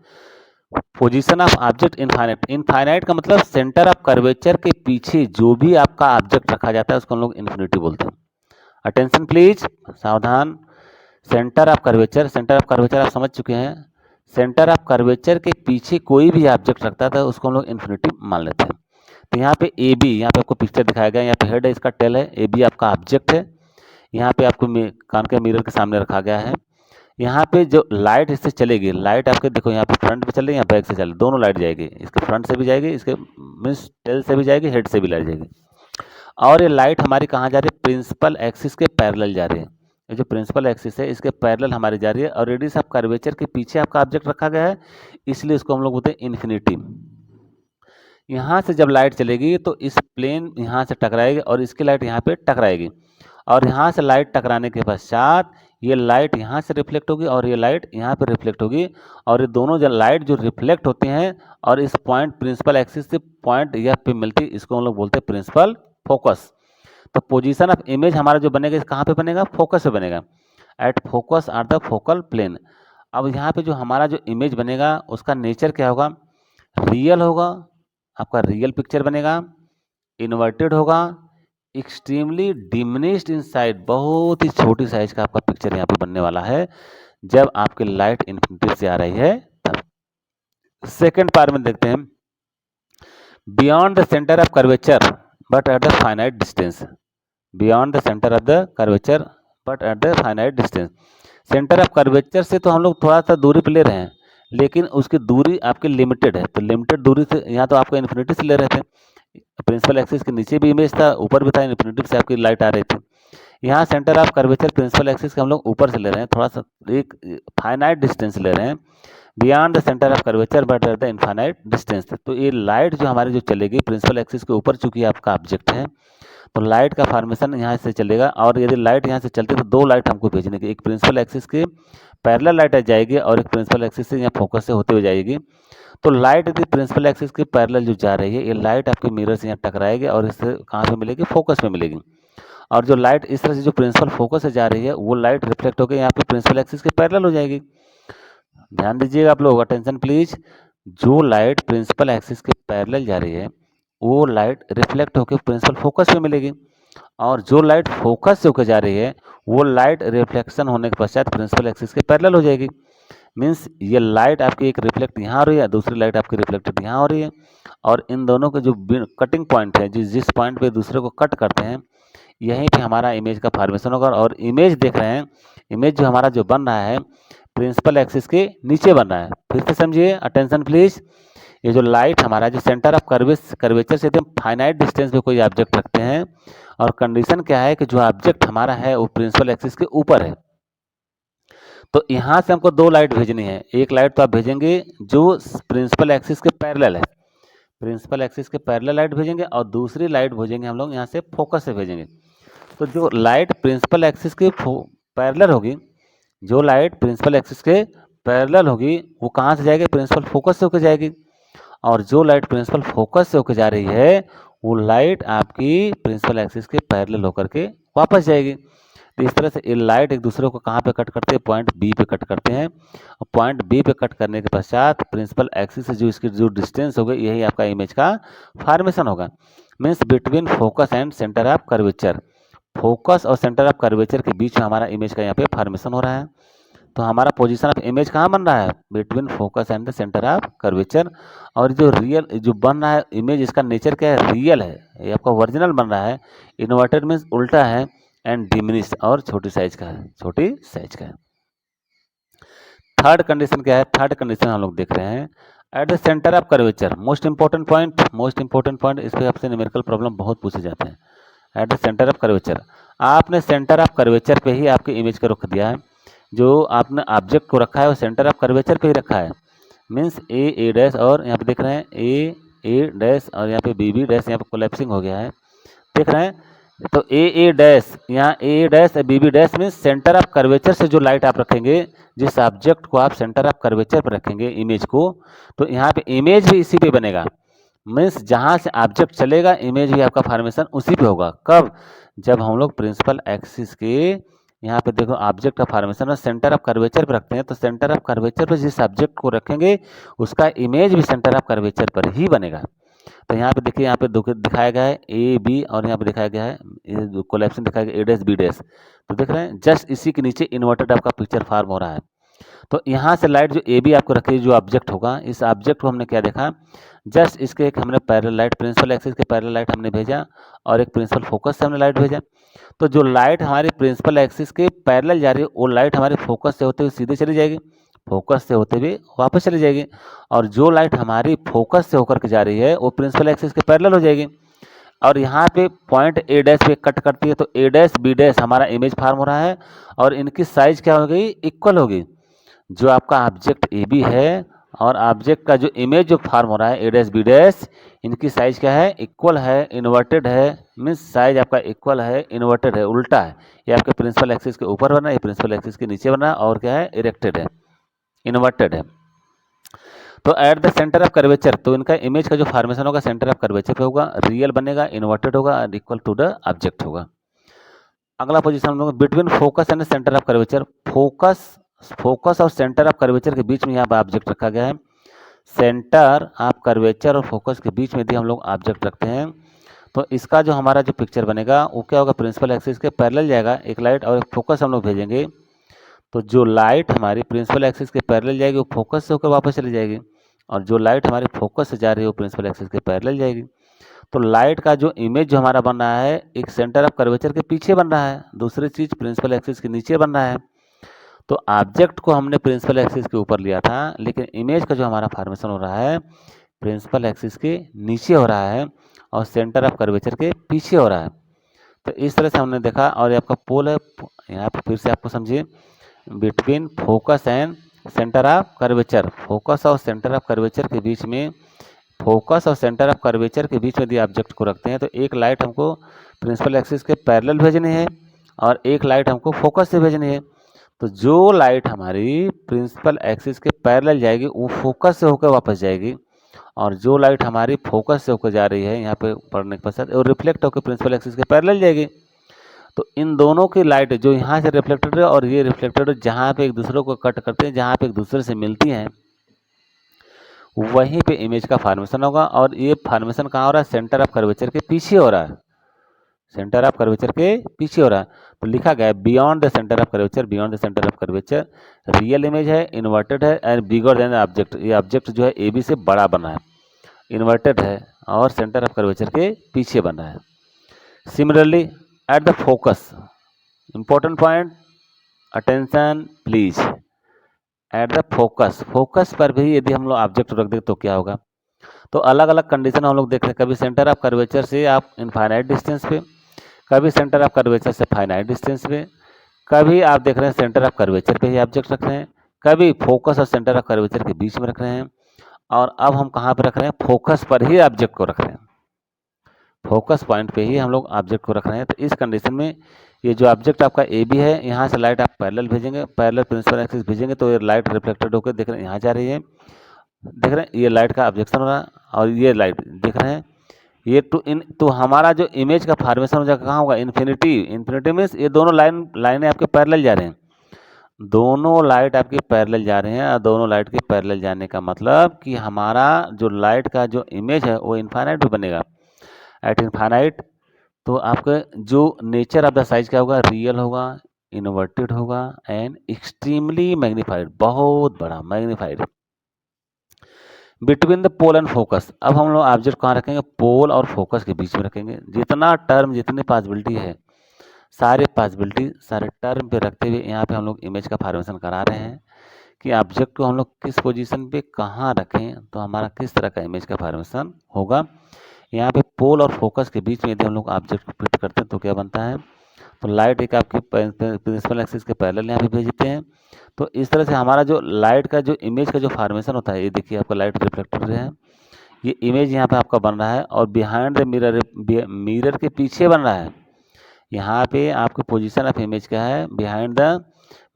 Position of object infinite, infinite का मतलब सेंटर ऑफ कर्वेचर के पीछे जो भी आपका ऑब्जेक्ट रखा जाता है उसको हम लोग इन्फिनिटी बोलते हैं। अटेंशन प्लीज, सावधान। Centre of curvature, centre of curvature आप समझ चुके हैं। सेंटर ऑफ कर्वेचर के पीछे कोई भी ऑब्जेक्ट रखता था उसको हम लोग इन्फिनिटी मान लेते हैं। तो यहाँ पे ए बी, यहाँ पे आपको पिक्चर दिखाया गया है, यहाँ पे हेड है, इसका टेल है, ए बी आपका ऑब्जेक्ट है। यहाँ पे आपको कान के मिरर के सामने रखा गया है। यहाँ पे जो लाइट इससे चलेगी, लाइट आपके देखो यहाँ पे फ्रंट पे चल रही है या बैक से चल रही है, दोनों लाइट जाएगी, इसके फ्रंट से भी जाएगी, इसके मीन्स टेल से भी जाएगी, हेड से भी लाइट जाएगी। और ये लाइट हमारी कहाँ जा रही है? प्रिंसिपल एक्सिस के पैरेलल जा रही है। ये जो प्रिंसिपल एक्सिस है इसके पैरेलल हमारी जा रही है और रेडियस ऑफ कर्वेचर के पीछे आपका ऑब्जेक्ट रखा गया है, इसलिए इसको हम लोग बोलते हैं इन्फिनिटी। यहाँ से जब लाइट चलेगी तो इस प्लेन यहाँ से टकराएगी और इसकी लाइट यहाँ पे टकराएगी और यहाँ से लाइट टकराने के पश्चात ये लाइट यहाँ से रिफ्लेक्ट होगी और ये लाइट यहाँ पे रिफ्लेक्ट होगी और ये दोनों जो लाइट जो रिफ्लेक्ट होते हैं और इस पॉइंट प्रिंसिपल एक्सिस से पॉइंट यह पे मिलती है, इसको हम लोग बोलते हैं प्रिंसिपल फोकस। तो पोजीशन ऑफ इमेज हमारा जो बनेगा कहाँ पे बनेगा? फोकस पे बनेगा। At focus are the focal plane. अब यहाँ पे जो हमारा जो इमेज बनेगा उसका नेचर क्या होगा? रियल होगा, आपका रियल पिक्चर बनेगा, इन्वर्टेड होगा, एक्सट्रीमली डिमिनिश्ड इन साइज, बहुत ही छोटी साइज का आपका पिक्चर यहाँ पे बनने वाला है जब आपकी लाइट इन्फिनिटी से आ रही है तब। सेकेंड पार्ट में देखते हैं, beyond the centre of curvature but at the finite distance. Beyond the centre of the curvature but at the finite distance. Centre of curvature से तो हम लोग थोड़ा सा दूरी पे ले रहे हैं लेकिन उसकी दूरी आपकी लिमिटेड है, तो लिमिटेड दूरी से यहाँ तो आपको इन्फिनिटी से ले रहे थे, प्रिंसिपल एक्सिस के नीचे भी इमेज था, ऊपर भी था, इन्फिनिटी से आपकी लाइट आ रही थी। यहाँ centre of curvature principal axis के हम लोग ऊपर से ले रहे हैं, थोड़ा सा एक फाइनाइट डिस्टेंस ले रहे हैं, beyond the centre of curvature but at the infinite distance. तो ये लाइट जो हमारी जो चलेगी प्रिंसिपल एक्सिस के ऊपर, चूंकि आपका ऑब्जेक्ट है तो लाइट का फॉर्मेशन यहाँ से चलेगा और यदि लाइट यहाँ से चलती तो दो लाइट हमको भेजने की, एक प्रिंसिपल एक्सिस के पैरेलल लाइट जाएगी और एक प्रिंसिपल एक्सिस से यहाँ फोकस से होते हुए जाएगी। तो लाइट यदि प्रिंसिपल एक्सिस के पैरेलल जो जा रही है ये लाइट आपके मिरर से यहाँ टकराएगी और इससे कहाँ पे मिलेगी? फोकस में मिलेगी। और जो लाइट इस तरह से जो प्रिंसिपल फोकस से जा रही है वो लाइट रिफ्लेक्ट होकर यहाँ पे प्रिंसिपल एक्सिस के पैरेलल हो जाएगी। ध्यान दीजिएगा आप लोग, अटेंशन प्लीज। जो लाइट प्रिंसिपल एक्सिस के पैरेलल जा रही है वो लाइट रिफ्लेक्ट होकर प्रिंसिपल फोकस में मिलेगी और जो लाइट फोकस से होकर जा रही है वो लाइट रिफ्लेक्शन होने के पश्चात प्रिंसिपल एक्सिस के पैरेलल हो जाएगी। मीन्स ये लाइट आपकी एक रिफ्लेक्ट यहाँ हो रही है, दूसरी लाइट आपकी रिफ्लेक्टेड यहाँ हो रही है और इन दोनों के जो कटिंग पॉइंट है, जिस पॉइंट पे दूसरे को कट करते हैं, यहीं पे हमारा इमेज का फॉर्मेशन होगा। और इमेज देख रहे हैं, इमेज जो हमारा जो बन रहा है प्रिंसिपल एक्सिस के नीचे बन रहा है। फिर से समझिए, अटेंशन प्लीज। ये जो लाइट हमारा जो सेंटर ऑफ कर्वेचर से एकदम फाइनाइट डिस्टेंस पे कोई ऑब्जेक्ट रखते हैं और कंडीशन क्या है कि जो ऑब्जेक्ट हमारा है वो प्रिंसिपल एक्सिस के ऊपर है, तो यहाँ से हमको दो लाइट भेजनी है। एक लाइट तो आप भेजेंगे जो प्रिंसिपल एक्सिस के पैरेलल है, प्रिंसिपल एक्सिस के पैरेलल लाइट भेजेंगे और दूसरी लाइट भेजेंगे हम लोग यहाँ से फोकस से भेजेंगे। तो जो लाइट प्रिंसिपल एक्सिस के पैरेलल होगी, जो लाइट प्रिंसिपल एक्सिस के पैरेलल होगी वो कहाँ से जाएगी? प्रिंसिपल फोकस से होकर जाएगी। और जो लाइट प्रिंसिपल फोकस से होकर जा रही है वो लाइट आपकी प्रिंसिपल एक्सिस के पैरेलल होकर के वापस जाएगी। तो इस तरह से ये लाइट एक दूसरे को कहाँ पे कट करते हैं? पॉइंट बी पे कट करते हैं और पॉइंट बी पे कट करने के पश्चात प्रिंसिपल एक्सिस से जो इसकी जो डिस्टेंस होगा यही आपका इमेज का फॉर्मेशन होगा। Means between focus and centre of curvature, focus और सेंटर ऑफ कर्वेचर के बीच में हमारा इमेज का यहाँ पे फॉर्मेशन हो रहा है। तो हमारा पोजीशन ऑफ इमेज कहाँ बन रहा है? Between focus and the centre of curvature. और जो रियल जो बन रहा है इमेज, इसका नेचर क्या है? रियल है, ये आपका ओरिजिनल बन रहा है। इन्वर्टेड मीन्स उल्टा है एंड डिमिनिश और छोटी साइज का है, छोटी साइज का है। थर्ड कंडीशन क्या है? थर्ड कंडीशन हम लोग देख रहे हैं at the centre of curvature. Most important point, most important point, इस पर आपसे न्यूमेरिकल प्रॉब्लम बहुत पूछे जाते हैं। At the centre of curvature, आपने सेंटर ऑफ कर्वेचर पे ही आपके इमेज का रुख दिया है, जो आपने ऑब्जेक्ट को रखा है वो सेंटर ऑफ कर्वेचर पे ही रखा है। मीन्स ए डैश और यहाँ पे देख रहे हैं ए डैश और यहाँ पे बी डैश, यहाँ पे कोलैप्सिंग हो गया है, देख रहे हैं। तो ए डैश, यहाँ A dash B dash means centre of curvature से जो लाइट आप रखेंगे, जिस ऑब्जेक्ट को आप सेंटर ऑफ कर्वेचर पर रखेंगे इमेज को, तो यहाँ पे इमेज भी इसी पे बनेगा। मीन्स जहाँ से ऑब्जेक्ट चलेगा इमेज भी आपका फॉर्मेशन उसी पे होगा। कब? जब हम लोग प्रिंसिपल एक्सिस के यहाँ पे देखो ऑब्जेक्ट ऑफ फॉर्मेशन और सेंटर ऑफ कर्वेचर पे रखते हैं, तो सेंटर ऑफ कर्वेचर पे जिस ऑब्जेक्ट को रखेंगे उसका इमेज भी सेंटर ऑफ कर्वेचर पर ही बनेगा। तो यहाँ पे देखिए, यहाँ पे दिखाया गया है ए बी, और यहाँ पे दिखाया गया है ये कोलेप्शन दिखाया गया ए डैश बी डैश। तो देख रहे हैं जस्ट इसी के नीचे इन्वर्टेड आपका पिक्चर फॉर्म हो रहा है। तो यहाँ से लाइट जो ए बी आपको रखी है, जो ऑब्जेक्ट होगा, इस ऑब्जेक्ट को हमने क्या देखा, जस्ट इसके एक हमने पैरेलल लाइट, प्रिंसिपल एक्सिस के पैरेलल लाइट हमने भेजा, और एक प्रिंसिपल फोकस से हमने लाइट भेजा। तो जो लाइट हमारी प्रिंसिपल एक्सिस के पैरेलल जा रही है, वो लाइट हमारे फोकस से होते हुए सीधे चली जाएगी, फोकस से होते हुए वापस चली जाएगी। और जो लाइट हमारी फोकस से होकर के जा रही है वो प्रिंसिपल एक्सिस के पैरेलल हो जाएगी, और यहाँ पे पॉइंट ए डैश पे कट करती है, तो ए डैश बी डैश हमारा इमेज फॉर्म हो रहा है, और इनकी साइज क्या हो गई, इक्वल होगी। जो आपका ऑब्जेक्ट ए बी है और ऑब्जेक्ट का जो इमेज जो फॉर्म हो रहा है ए डैश बी डैश, इनकी साइज क्या है, इक्वल है, इन्वर्टेड है, मीन्स साइज आपका इक्वल है, इन्वर्टेड है, उल्टा है। ये आपके प्रिंसिपल एक्सिस के ऊपर बना है, ये प्रिंसिपल एक्सिस के नीचे बना है, और क्या है, इरेक्टेड है, इन्वर्टेड है। तो at the centre of curvature, तो इनका इमेज का जो फॉर्मेशन होगा सेंटर ऑफ कर्वेचर पे होगा, रियल बनेगा, इन्वर्टेड होगा, और इक्वल टू द ऑब्जेक्ट होगा। अगला पोजीशन हम लोग between focus and centre of curvature, focus और सेंटर ऑफ कर्वेचर के बीच में यहाँ पर ऑब्जेक्ट रखा गया है। सेंटर ऑफ कर्वेचर और फोकस के बीच में यदि हम लोग ऑब्जेक्ट रखते हैं, तो इसका जो हमारा जो पिक्चर बनेगा वो क्या होगा, प्रिंसिपल एक्सिस के पैरेलल जाएगा, एक लाइट और एक फोकस हम लोग भेजेंगे। तो जो लाइट हमारी प्रिंसिपल एक्सिस के पैरेलल जाएगी वो फोकस से होकर वापस चली जाएगी, और जो लाइट हमारी फोकस से जा रही है वो प्रिंसिपल एक्सिस के पैरेलल जाएगी। तो लाइट का जो इमेज जो हमारा बन रहा है एक सेंटर ऑफ कर्वेचर के पीछे बन रहा है, दूसरी चीज प्रिंसिपल एक्सिस के नीचे बन रहा है। तो ऑब्जेक्ट को हमने प्रिंसिपल एक्सिस के ऊपर लिया था, लेकिन इमेज का जो हमारा फॉर्मेशन हो रहा है प्रिंसिपल एक्सिस के नीचे हो रहा है, और सेंटर ऑफ कर्वेचर के पीछे हो रहा है। तो इस तरह से हमने देखा, और ये आपका पोल है, यहाँ पे फिर से आपको समझिए, between focus and centre of curvature, focus और सेंटर ऑफ कर्वेचर के बीच में, फोकस और सेंटर ऑफ कर्वेचर के बीच में यदि ऑब्जेक्ट को रखते हैं, तो एक लाइट हमको प्रिंसिपल एक्सिस के पैरेलल भेजनी है, और एक लाइट हमको फोकस से भेजनी है। तो जो लाइट हमारी प्रिंसिपल एक्सिस के पैरेलल जाएगी वो फोकस से होकर वापस जाएगी, और जो लाइट हमारी फोकस से होकर जा रही है यहाँ पे पढ़ने के पश्चात वो रिफ्लेक्ट होकर प्रिंसिपल एक्सिस के पैरेलल जाएगी। तो इन दोनों की लाइट जो यहाँ से रिफ्लेक्टेड है और ये रिफ्लेक्टेड, जहाँ पे एक दूसरे को कट करते हैं, जहाँ पे एक दूसरे से मिलती हैं, वहीं पे इमेज का फॉर्मेशन होगा। और ये फॉर्मेशन कहाँ हो रहा है, सेंटर ऑफ कर्वेचर के पीछे हो रहा है, सेंटर ऑफ कर्वेचर के पीछे हो रहा है। तो लिखा गया है beyond the centre of curvature, beyond the centre of curvature real image है, इन्वर्टेड है, एंड बिगर देन ऑब्जेक्ट, ये ऑब्जेक्ट जो है ए बी से बड़ा बना है, इन्वर्टेड है, और सेंटर ऑफ कर्वेचर के पीछे बन रहा है। Similarly at the focus, important point, attention please, at the focus, focus पर भी यदि हम लोग ऑब्जेक्ट रख दें तो क्या होगा। तो अलग अलग कंडीशन हम लोग देख रहे हैं, कभी सेंटर ऑफ कर्वेचर से आप इनफाइनाइट डिस्टेंस पे, कभी सेंटर ऑफ कर्वेचर से फाइनाइट डिस्टेंस पे, कभी आप देख रहे हैं सेंटर ऑफ कर्वेचर पे ही ऑब्जेक्ट रख रहे हैं, कभी फोकस और सेंटर ऑफ कर्वेचर के बीच में रख रहे हैं, और अब हम कहाँ पर रख रहे हैं, फोकस पर ही ऑब्जेक्ट को रख रहे हैं, फोकस पॉइंट पे ही हम लोग ऑब्जेक्ट को रख रहे हैं। तो इस कंडीशन में ये जो ऑब्जेक्ट आपका ए बी है, यहाँ से लाइट आप पैरेलल भेजेंगे, पैरेलल प्रिंसिपल एक्सिस भेजेंगे, तो ये लाइट रिफ्लेक्टेड होकर देख रहे हैं यहाँ जा रही है, देख रहे हैं ये लाइट का ऑब्जेक्शन हो रहा है, और ये लाइट देख रहे हैं ये तो हमारा जो इमेज का फॉर्मेशन हो जाएगा कहाँ होगा, इन्फिनिटी, इन्फिनिटी मीन्स ये दोनों लाइनें आपके पैरेलल जा रहे हैं, दोनों लाइट आपकी पैरेलल जा रहे हैं, और दोनों लाइट के पैरेलल जाने का मतलब कि हमारा जो लाइट का जो इमेज है वो इनफाइनाइट भी बनेगा, एट इनफाइनाइट। तो आपका जो नेचर ऑफ द साइज क्या होगा, रियल होगा, इन्वर्टेड होगा, एंड एक्सट्रीमली मैग्नीफाइड, बहुत बड़ा magnified. Between the pole and focus, अब हम लोग ऑब्जेक्ट कहाँ रखेंगे, पोल और फोकस के बीच में रखेंगे। जितना टर्म, जितनी पॉसिबिलिटी है, सारे पॉसिबिलिटी सारे टर्म पे रखते हुए यहाँ पे हम लोग इमेज का फॉर्मेशन करा रहे हैं कि ऑब्जेक्ट को हम लोग किस पोजीशन पे कहाँ रखें तो हमारा किस तरह का इमेज का फॉर्मेशन होगा। यहाँ पे पोल और फोकस के बीच में यदि हम लोग ऑब्जेक्ट को फिट करते हैं तो क्या बनता है, तो लाइट एक आपकी प्रिंसिपल एक्सिस के पैरेलल यहाँ पे भेजते हैं। तो इस तरह से हमारा जो लाइट का जो इमेज का जो फॉर्मेशन होता है, ये देखिए आपका लाइट रिफ्लेक्टेड है, ये इमेज यहाँ पे आपका बन रहा है, और बिहाइंड द मिरर, मिरर के पीछे बन रहा है। यहाँ पे आपकी पोजीशन ऑफ इमेज क्या है, बिहाइंड द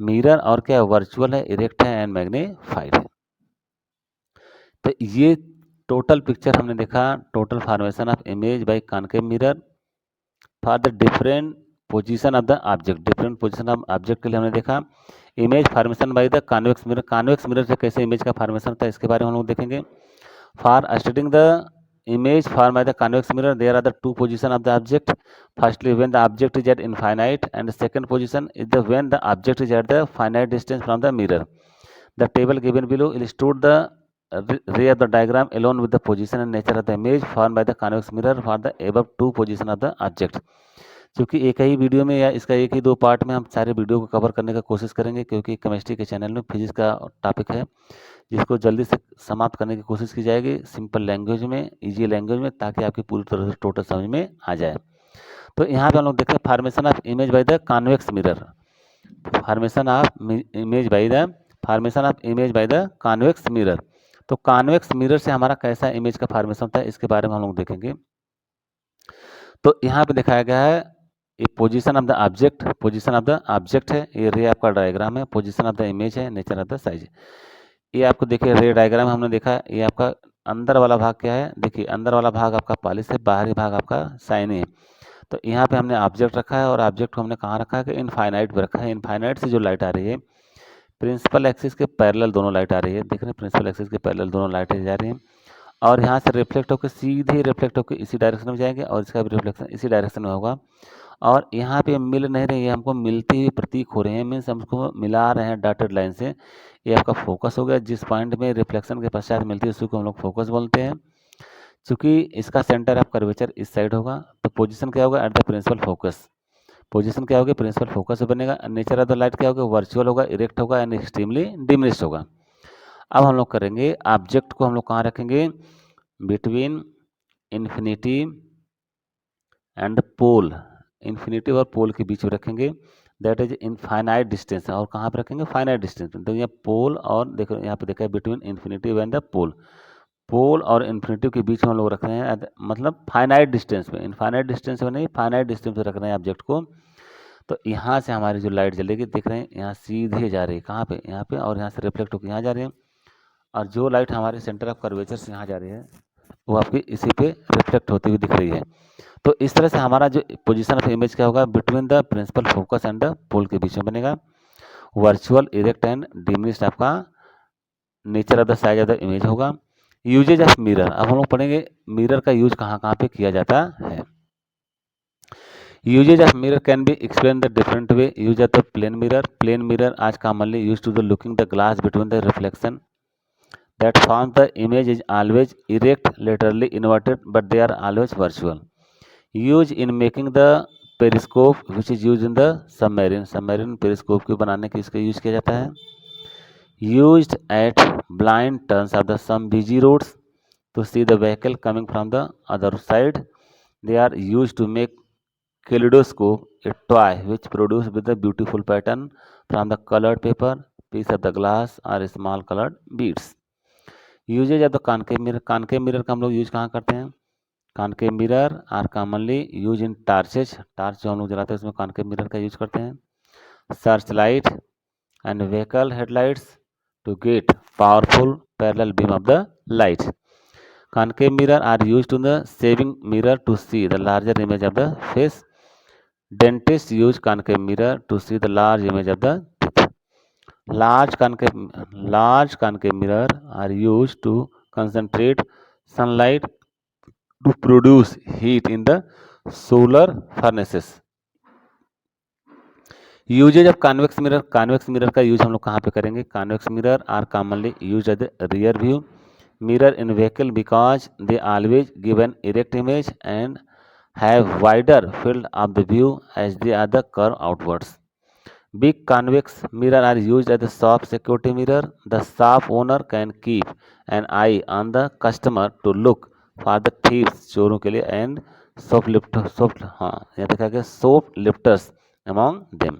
मिरर, और क्या वर्चुअल है, इरेक्ट है, एंड मैग्नीफाइड है। तो ये टोटल पिक्चर हमने देखा, total formation of image by concave mirror for the different position of the object, different position of object के लिए हमने देखा। Image formation by the convex mirror, convex mirror से कैसे इमेज का फॉर्मेशन होता है इसके बारे में हम लोग देखेंगे। For studying the image formed by the convex mirror, there are the two position of the object. Firstly, when the object is at infinite, and the second position is the when the object is at the finite distance from the mirror. The table given below illustrates the ray of the diagram along with the position and nature of the image formed by the convex mirror for the above two position of the object. क्योंकि एक ही video में या इसका एक ही दो part में हम सारे वीडियो को कवर करने का कोशिश करेंगे, क्योंकि केमिस्ट्री के चैनल में फिजिक्स का टॉपिक है जिसको जल्दी से समाप्त करने की कोशिश की जाएगी सिंपल लैंग्वेज में, इजी लैंग्वेज में, ताकि आपकी पूरी तरह से टोटल समझ में आ जाए। तो यहाँ पे हम लोग देखते हैं formation of image by the convex mirror, formation of image by the convex mirror. तो कॉन्वेक्स मिरर से हमारा कैसा इमेज का फॉर्मेशन होता है इसके बारे में हम लोग देखेंगे। तो यहाँ पे दिखाया गया है ये position of the object, position of the object है, ये रे आपका डायग्राम है, पोजीशन ऑफ द इमेज है, नेचर ऑफ द साइज। ये आपको देखिए रे डायग्राम हमने देखा, ये आपका अंदर वाला भाग क्या है, देखिए अंदर वाला भाग आपका पॉलिश है, बाहरी भाग आपका शाइनी है। तो यहाँ पे हमने ऑब्जेक्ट रखा है और ऑब्जेक्ट को हमने कहाँ रखा है कि इनफाइनाइट पे रखा है। इनफाइनाइट से जो लाइट आ रही है प्रिंसिपल एक्सिस के पैरेलल दोनों लाइट आ रही है, देख रहे हैं प्रिंसिपल एक्सिस के पैरेलल दोनों लाइटें जा रही हैं और यहाँ से रिफ्लेक्ट होकर सीधे रिफ्लेक्ट होकर इसी डायरेक्शन में जाएंगे और इसका भी रिफ्लेक्शन इसी डायरेक्शन में होगा। और यहाँ पे मिल नहीं रही है, हमको मिलती हुई प्रतीक हो रहे हैं, मीन्स हमको मिला रहे हैं डॉटेड लाइन से। ये आपका फोकस हो गया, जिस पॉइंट में रिफ्लेक्शन के पश्चात मिलती है उसी को हम लोग फोकस बोलते हैं। चूँकि इसका सेंटर ऑफ कर्वेचर इस साइड होगा तो पोजीशन क्या होगा, at the principal focus. Position क्या होगी, प्रिंसिपल फोकस से बनेगा। नेचर ऑफ द लाइट क्या होगा, वर्चुअल होगा, इरेक्ट होगा एंड एक्सट्रीमली डिमिनिश्ड होगा। अब हम लोग करेंगे ऑब्जेक्ट को हम लोग कहाँ रखेंगे, between infinity and pole, infinity और पोल के बीच में रखेंगे, दैट इज इनफाइनाइट डिस्टेंस। और कहाँ पे रखेंगे, फाइनाइट डिस्टेंस। तो ये पोल और देखो यहाँ पे देखा है बिटवीन इन्फिनिटी एंड द पोल, पोल और इन्फिनिटी के बीच में हम लोग रख रहे हैं, मतलब फाइनाइट डिस्टेंस पे, इनफाइनाइट डिस्टेंस में नहीं, फाइनाइट डिस्टेंस पे रख रहे हैं ऑब्जेक्ट को। तो यहाँ से हमारी जो लाइट जलेगी देख रहे हैं यहाँ सीधे जा रही है, कहाँ पे, यहाँ पे, और यहाँ से रिफ्लेक्ट होकर यहाँ जा रही है। और जो लाइट हमारे सेंटर ऑफ कर्वेचर से यहाँ जा रही है वो आपकी इसी पे रिफ्लेक्ट होती हुई दिख रही है। तो इस तरह से हमारा जो पोजीशन ऑफ इमेज क्या होगा, between the principal focus and the pole के बीच में बनेगा। वर्चुअल, इरेक्ट एंड डिमिनिश्ड आपका nature of the size of the image होगा। यूजेज ऑफ मिरर, अब हम लोग पढ़ेंगे मिरर का यूज कहाँ कहाँ पे किया जाता है। Uses of mirror can be explain the different way. Use of the plane mirror, plane mirror आज commonly use to the looking the glass between the reflection that forms the image is always erect, laterally inverted, but they are always virtual. Used in making the periscope which is used in the submarine, submarine periscope को बनाने के इसका use किया जाता है। Used at blind turns of the some busy roads to see the vehicle coming from the other side. They are used to make kaleidoscope, a toy which produced with a beautiful pattern from the colored paper, piece of the glass or small colored beads. Uses of the concave mirror, concave mirror का हम लोग use कहाँ करते हैं, concave mirror are commonly use in torches, torch जो हम लोग जलाते हैं उसमें कॉनकेव मिरर का यूज करते हैं। Search light and vehicle headlights to get powerful parallel beam of the light. Concave mirror are use to the shaving mirror to see the larger image of the face. Dentist use concave mirror to see the large image of the large concave mirror are used to concentrate sunlight to produce heat in the solar furnaces. Usage of convex mirror, convex mirror का use हम लोग कहाँ पे करेंगे, convex mirror are commonly used as the rear view mirror in vehicle because they always give an erect image and have wider field of the view as they are the curve outwards. Big convex mirror are used as a shop security mirror. The shop owner can keep an eye on the customer to look for the thieves, चोरों के लिए, and shoplifters among them.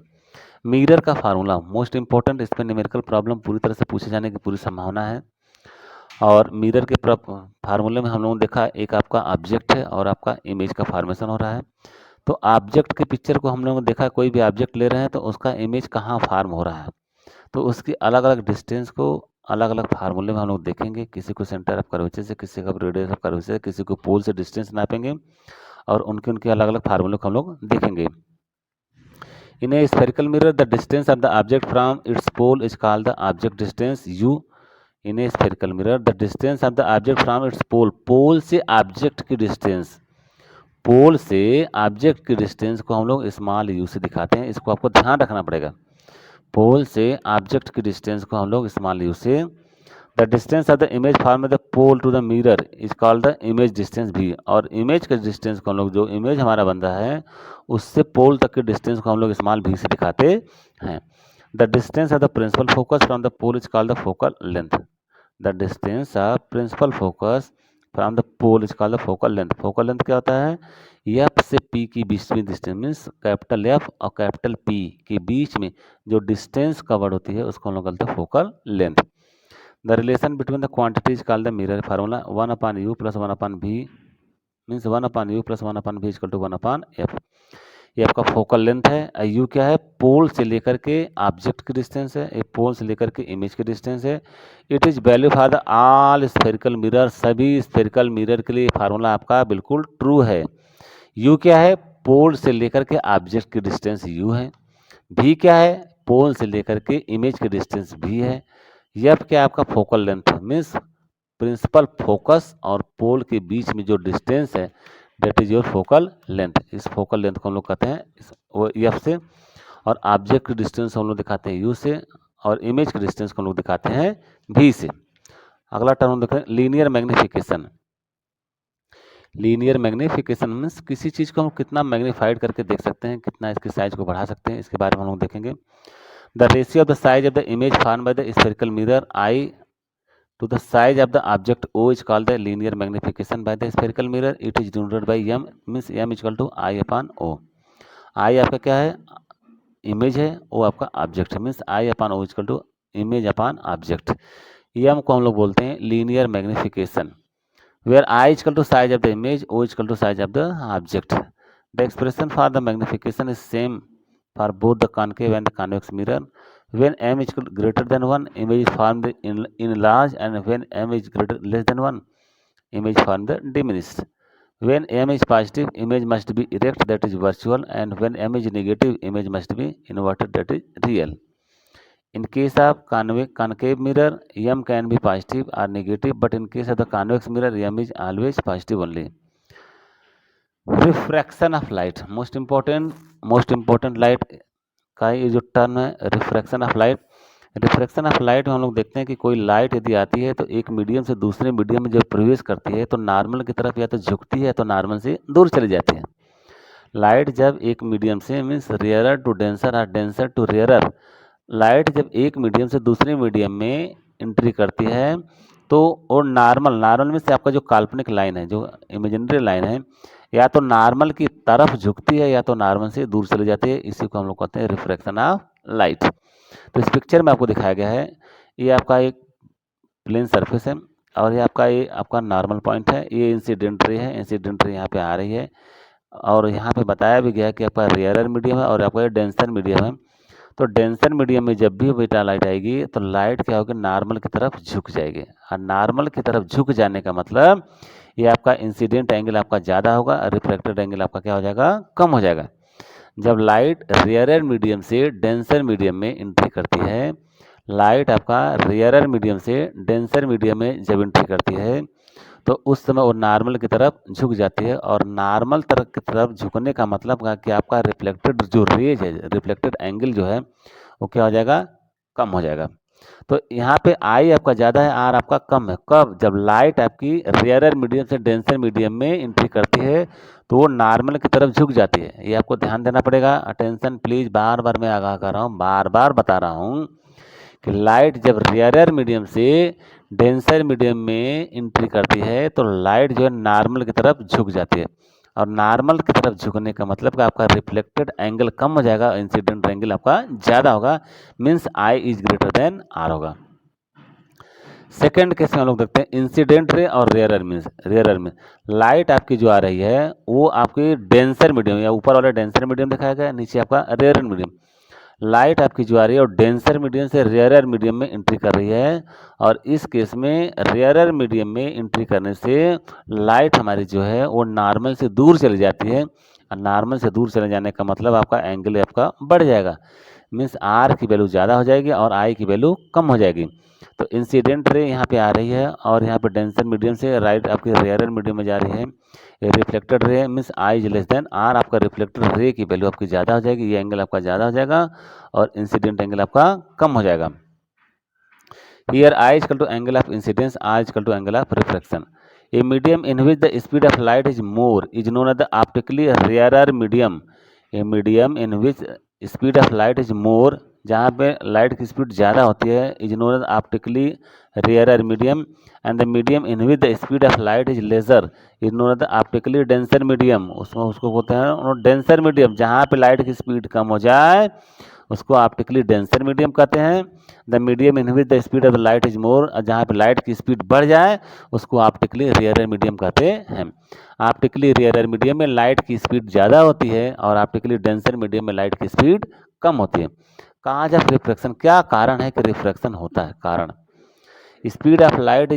Mirror का formula most important, इस पर numerical problem पूरी तरह से पूछे जाने की पूरी संभावना है। और मिरर के फार्मूले में हम लोगों ने देखा एक आपका ऑब्जेक्ट है और आपका इमेज का फॉर्मेशन हो रहा है। तो ऑब्जेक्ट की पिक्चर को हम लोगों ने देखा, कोई भी ऑब्जेक्ट ले रहे हैं तो उसका इमेज कहाँ फार्म हो रहा है, तो उसकी अलग अलग डिस्टेंस को अलग अलग फार्मूले में हम लोग देखेंगे। किसी को सेंटर ऑफ कर्वेचर से, किसी का रेडियस ऑफ कर्वेचर से, किसी को पोल से डिस्टेंस नापेंगे और उनके अलग अलग फार्मूले को हम लोग देखेंगे। In a spherical mirror, the distance of the object from its pole is called the object distance u. In a spherical mirror, the distance of the object from its pole, पोल से ऑब्जेक्ट की distance, पोल से object की distance को हम लोग small u से दिखाते हैं, इसको आपको ध्यान रखना पड़ेगा। पोल से ऑब्जेक्ट की डिस्टेंस को हम लोग स्मॉल यू से, the distance of the image from the pole to the mirror is called the image distance भी। और इमेज के डिस्टेंस को हम लोग, जो इमेज हमारा बन रहा है उससे पोल तक के डिस्टेंस को हम लोग स्मॉल भी से दिखाते हैं। The distance of the principal focus from the pole is called the focal length. The distance of principal focus from the pole is called the focal length. Focal length क्या होता है? एफ से P की बीच में distance, means capital F और capital P के बीच में जो डिस्टेंस कवर्ड होती है उसको हम लोग बोलते हैं focal length. The relation between the quantities called the mirror formula 1/u + 1/v means 1/u + 1/v equal to 1/f। ये आपका फोकल लेंथ है। यू क्या है? पोल से लेकर के ऑब्जेक्ट की डिस्टेंस है, ये पोल से लेकर के इमेज की डिस्टेंस है। It is value for the all spherical mirror, सभी स्फेरिकल मिरर के लिए फार्मूला आपका बिल्कुल ट्रू है। यू क्या है? पोल से लेकर के ऑब्जेक्ट की डिस्टेंस यू है। भी क्या है? पोल से लेकर के इमेज की डिस्टेंस भी है। एफ क्या आपका फोकल लेंथ है, मीन्स प्रिंसिपल फोकस और पोल के बीच में जो डिस्टेंस है that is your focal length. इस फोकल लेंथ को हम लोग कहते हैं एफ से, और ऑब्जेक्ट की डिस्टेंस हम लोग दिखाते हैं यू से, और इमेज की डिस्टेंस को हम लोग दिखाते हैं भी से। अगला टर्म हम देख रहे हैं linear magnification. Linear magnification means किसी चीज़ को हम कितना मैग्नीफाइड करके देख सकते हैं, कितना इसकी साइज को बढ़ा सकते हैं, इसके बारे में हम लोग देखेंगे। The ratio of the size of the image form by the spherical mirror I to the size of the object O is called the linear magnification by the spherical mirror. It is denoted by m, means m is equal to I/O। I आपका क्या है? Image है, O आपका object है, means I/O is equal to image upon object. m को हम लोग बोलते हैं linear magnification, where I is equal to size of the image, O is equal to size of the object. The expression for the magnification is same for both the concave and the convex mirror. When m is greater than 1, image is formed in large, and when m is less than 1, image formed diminished. When m is positive, image must be erect, that is virtual, and when m is negative, image must be inverted, that is real. In case of concave mirror, m can be positive or negative, but in case of the convex mirror, m is always positive only. Refraction of light, most important light का ये जो term है refraction of light. Refraction of light में हम लोग देखते हैं कि कोई लाइट यदि आती है तो एक मीडियम से दूसरे मीडियम में जब प्रवेश करती है तो नॉर्मल की तरफ या तो झुकती है तो नॉर्मल से दूर चली जाती है। लाइट जब एक मीडियम से मीन्स रेयरर टू डेंसर और डेंसर टू रेयरर, लाइट जब एक मीडियम से दूसरे मीडियम में एंट्री करती है तो वो नॉर्मल में से आपका जो काल्पनिक लाइन है, जो इमेजिनरी लाइन है, या तो नॉर्मल की तरफ झुकती है या तो नॉर्मल से दूर चली जाती है। इसी को हम लोग कहते हैं रिफ्रैक्शन ऑफ लाइट। तो इस पिक्चर में आपको दिखाया गया है, ये आपका एक प्लेन सरफेस है और ये आपका नॉर्मल पॉइंट है। ये इंसिडेंट रे है, इंसिडेंट रे यहाँ पे आ रही है, और यहाँ पे बताया भी गया है कि आपका रेयरर मीडियम है और आपका डेंसर मीडियम है। तो डेंसर मीडियम में जब भी बीटा लाइट आएगी तो लाइट क्या होगी? नॉर्मल की तरफ झुक जाएगी, और नॉर्मल की तरफ झुक जाने का मतलब ये आपका इंसिडेंट एंगल आपका ज़्यादा होगा और रिफ्लेक्टेड एंगल आपका क्या हो जाएगा? कम हो जाएगा। जब लाइट रेयरर मीडियम से डेंसर मीडियम में एंट्री करती है, लाइट आपका रेयरर मीडियम से डेंसर मीडियम में जब एंट्री करती है तो उस समय वो नॉर्मल की तरफ झुक जाती है, और नॉर्मल तरफ की तरफ झुकने का मतलब कि आपका रिफ्लेक्टेड जो रेज है, रिफ्लेक्टेड एंगल जो है वो क्या हो जाएगा? कम हो जाएगा। तो यहाँ पे आई आपका ज़्यादा है, आर आपका कम है। कब? जब लाइट आपकी रेयरर मीडियम से डेंसर मीडियम में एंट्री करती है तो वो नॉर्मल की तरफ झुक जाती है। ये आपको ध्यान देना पड़ेगा। अटेंशन प्लीज़, बार बार मैं आगाह कर रहा हूँ, बार बार बता रहा हूँ कि लाइट जब रेयरर मीडियम से डेंसर मीडियम में एंट्री करती है तो लाइट जो है नॉर्मल की तरफ झुक जाती है, और नॉर्मल की तरफ झुकने का मतलब कि आपका रिफ्लेक्टेड एंगल कम हो जाएगा, इंसिडेंट एंगल आपका ज़्यादा होगा, means I is greater than R होगा। सेकेंड केस में हम लोग देखते हैं इंसिडेंट रे और रेयरर में लाइट आपकी जो आ रही है वो आपकी डेंसर मीडियम या ऊपर वाला डेंसर मीडियम दिखाया गया, नीचे आपका रेयरर मीडियम। लाइट आपकी जो आ रही है और डेंसर मीडियम से रेयरर मीडियम में एंट्री कर रही है, और इस केस में रेयरर मीडियम में एंट्री करने से लाइट हमारी जो है वो नॉर्मल से दूर चली जाती है, नॉर्मल से दूर चले जाने का मतलब आपका एंगल आपका बढ़ जाएगा, मीन्स आर की वैल्यू ज़्यादा हो जाएगी और आई की वैल्यू कम हो जाएगी। तो इंसिडेंट रे यहाँ पे आ रही है और यहाँ पे डेंसर मीडियम से राइट आपकी रेयर मीडियम में जा रही है। Reflected ray means I is less than R, आपका रिफ्लेक्टेड रे की वैल्यू आपकी ज़्यादा हो जाएगी, ये एंगल आपका ज़्यादा हो जाएगा और इंसिडेंट एंगल आपका कम हो जाएगा। Here I is equal to angle of incidence, R is equal to angle of reflection. A medium in which the speed of light is more is known as the optically rarer medium. A medium in which speed of light is more, जहाँ पे light की speed ज़्यादा होती है, is known as optically rare medium. And the medium in which the speed of light is lesser is known as optically denser medium. उसमें उसको बोलते हैं डेंसर मीडियम, जहाँ पे लाइट की स्पीड कम हो जाए उसको ऑप्टिकली डेंसर मीडियम कहते हैं। The medium in which the speed of light is more, जहाँ पे लाइट की स्पीड बढ़ जाए उसको ऑप्टिकली रेयर मीडियम कहते हैं। ऑप्टिकली रेयर मीडियम में लाइट की स्पीड ज़्यादा होती है और ऑप्टिकली डेंसर मीडियम में लाइट की स्पीड कम होती है। कहाँ जब रिफ्रैक्शन, क्या कारण है कि रिफ्रैक्शन होता है? कारण speed of light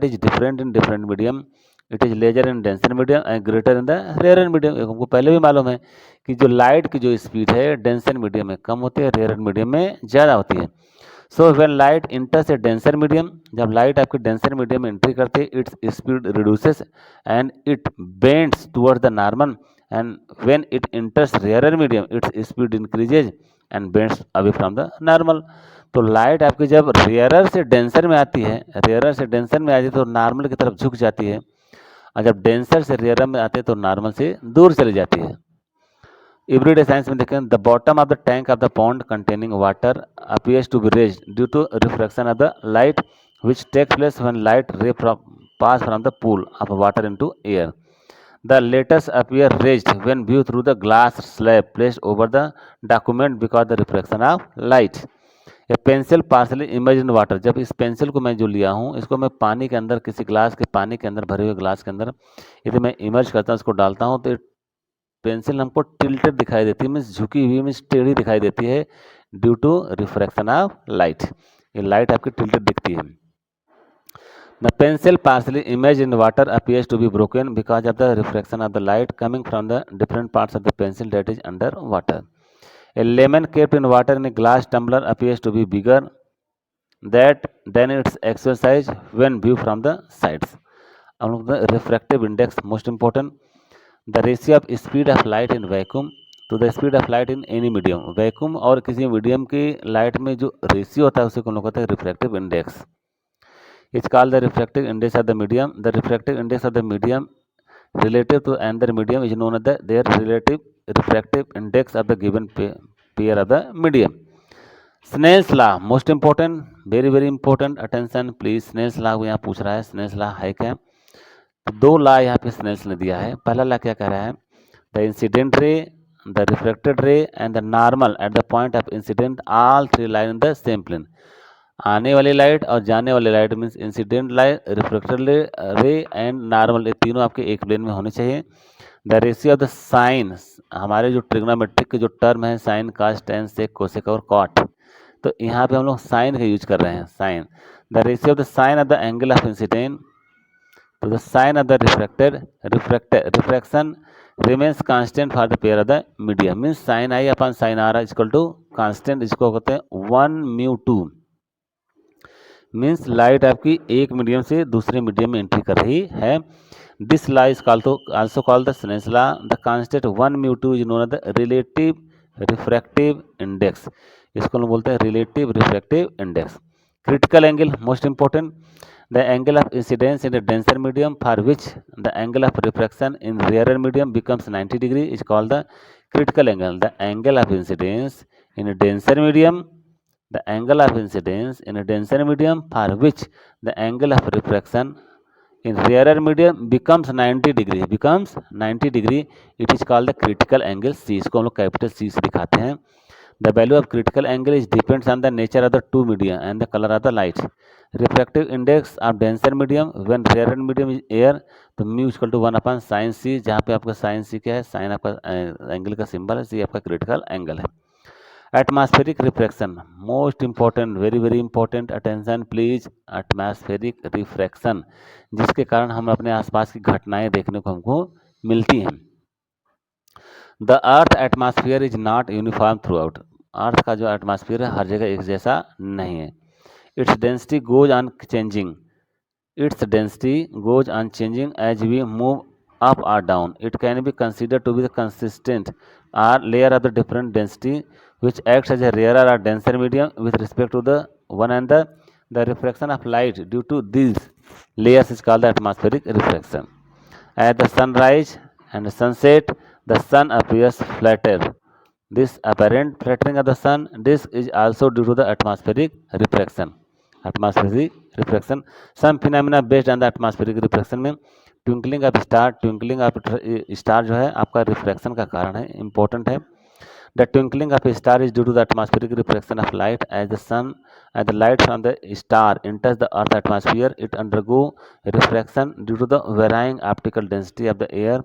is different in different medium, it is lesser in denser medium and greater in the rare medium. हमको पहले भी मालूम है कि जो लाइट की जो स्पीड है डेंसर मीडियम में कम होती है, रेयर मीडियम में ज़्यादा होती है। So when light enters a denser medium, जब लाइट आपके डेंसर मीडियम में एंट्री करती है its speed reduces and it bends towards the normal, and when it enters rare medium its speed increases and bends away from the normal. तो light आपकी जब rarer से डेंसर में आती है, रेयरर से डेंसर में आती है तो नॉर्मल की तरफ झुक जाती है, और जब डेंसर से रेयरर में आते हैं तो नॉर्मल से दूर चली जाती है। एवरीडे साइंस में देखें, the bottom of the tank of the pond containing water appears to be raised due to refraction of the light which takes place when light ray pass from the pool of water into air. The latest appear raised when viewed through the glass slab placed over the document because the reflection of light. A pencil partially immersed in water, जब इस pencil को मैं जो लिया हूँ इसको मैं पानी के अंदर, किसी ग्लास के पानी के अंदर, भरे हुए ग्लास के अंदर यदि मैं इमर्ज करता हूँ, इसको डालता हूँ, तो पेंसिल हमको टिल्टेड दिखाई देती है, मीन्स झुकी हुई, मीन्स टेढ़ी दिखाई देती है due to refraction of light. ये लाइट आपकी टिल्टेड दिखती है। The pencil partially immersed in water appears to be broken because of the refraction of the light coming from the different parts of the pencil that is under water. A lemon kept in water in a glass tumbler appears to be bigger than its actual size when viewed from the sides. The refractive index, most important, the ratio of speed of light in vacuum to the speed of light in any medium. Vacuum और किसी medium की light में जो ratio होता है उसे कौन कहते हैं? Refractive index. It's called the refractive index of the medium. The refractive index of the medium relative to another medium is known as their relative refractive index of the given pair of the medium. Snell's law, most important, very important, attention please. Snell's law यहाँ पूछ रहा है, Snell's law है क्या? तो दो law यहाँ पे स्नेल्स ने दिया है। पहला लॉ क्या कह रहा है? The incident ray, the reflected ray and the normal at the point of incident all three line in the same plane. आने वाली लाइट और जाने वाली light means incident light, reflected ray and normal, ये तीनों आपके एक प्लेन में होने चाहिए। The ratio of the sine, हमारे जो ट्रिग्नोमेट्रिक के जो टर्म है sine, cos, tan, sec, cosec और कॉट, तो यहाँ पे हम लोग साइन का यूज कर रहे हैं, sine. The ratio of the sine of the angle of incident to the sine of the refraction remains constant for the pair of the medium, means sin I upon sin r is equal to constant, इसको कहते हैं 1 mu 2, means light आपकी एक medium से दूसरे medium में entry कर रही है। This law is also called the Snell's law. The constant 1 mu 2 is known as the relative refractive index, इसको हम बोलते हैं relative refractive index. Critical angle, most important, the angle of incidence in a denser medium for which the angle of refraction in rarer medium becomes 90 degree is called the critical angle. The angle of incidence in a denser medium, the angle of incidence in a denser medium for which the angle of refraction in rarer medium becomes 90 degree, it is called the critical angle C, इसको हम लोग capital C से दिखाते हैं। The value of critical angle is depends on the nature of the two media and the color of the light. Refractive index of denser medium when rarer medium is air, तो mu equal to 1 upon sine C, जहाँ पे आपका sign सी क्या है? Sign आपका angle का symbol है, सी आपका क्रिटिकल एंगल है। Atmospheric refraction, most important, very important, attention please. Atmospheric refraction, जिसके कारण हम अपने आसपास की घटनाएं देखने को हमको मिलती हैं। The earth atmosphere is not uniform throughout. Earth का जो एटमॉस्फेयर है हर जगह एक जैसा नहीं है। Its density goes on changing. Its density goes on changing as we move up or down. It can be considered to be the consistent or layer of the different density which acts as a rarer or denser medium with respect to the one another. The refraction of light due to these layers is called the atmospheric refraction. At the sunrise and sunset, the sun appears flatter. This apparent flattering of the sun disk is also due to the atmospheric refraction. Atmospheric refraction. Some phenomena based on the atmospheric refraction में twinkling of star जो है आपका refraction का कारण है, important है। The twinkling of star is due to the atmospheric refraction of light as the light from the star enters the earth atmosphere. It undergo refraction due to the varying optical density of the air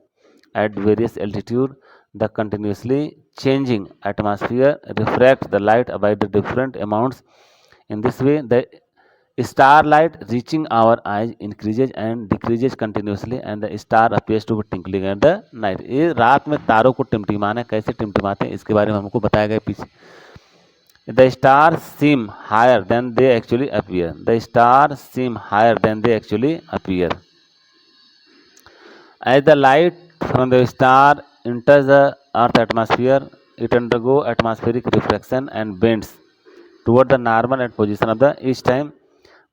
at various altitude. The continuously changing atmosphere refracts the light by the different amounts. In this way, the starlight reaching our eyes increases and decreases continuously and the star appears to be twinkling at the night. ये रात में तारों को टिमटिमाना कैसे टिमटिमाते हैं इसके बारे में हमको बताया गया पीछे। The stars seem higher than they actually appear. The stars seem higher than they actually appear. As the light from the star enters the earth atmosphere, it undergoes atmospheric refraction and bends toward the normal and position of the each time.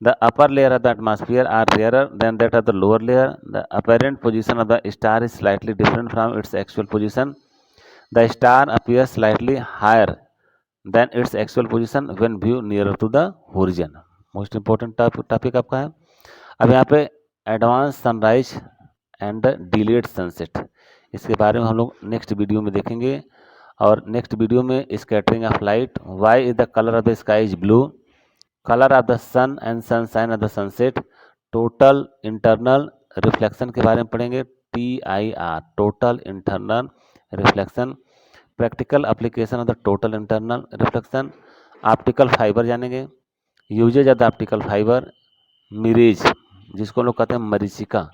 The upper layer of the atmosphere are rarer than that of the lower layer. The apparent position of the star is slightly different from its actual position. The star appears slightly higher than its actual position when viewed nearer to the horizon. Most important topic आपका है। अब यहाँ पे advance sunrise and delayed sunset, इसके बारे में हम लोग नेक्स्ट वीडियो में देखेंगे। और नेक्स्ट वीडियो में scattering of light, why is the colour of the sky is blue, colour of the sun and sunshine of the sunset, total internal reflection के बारे में पढ़ेंगे, TIR total internal reflection, practical application of the total internal reflection, optical fibre जानेंगे, uses of the optical fibre, mirage जिसको लोग कहते हैं मरीचिका,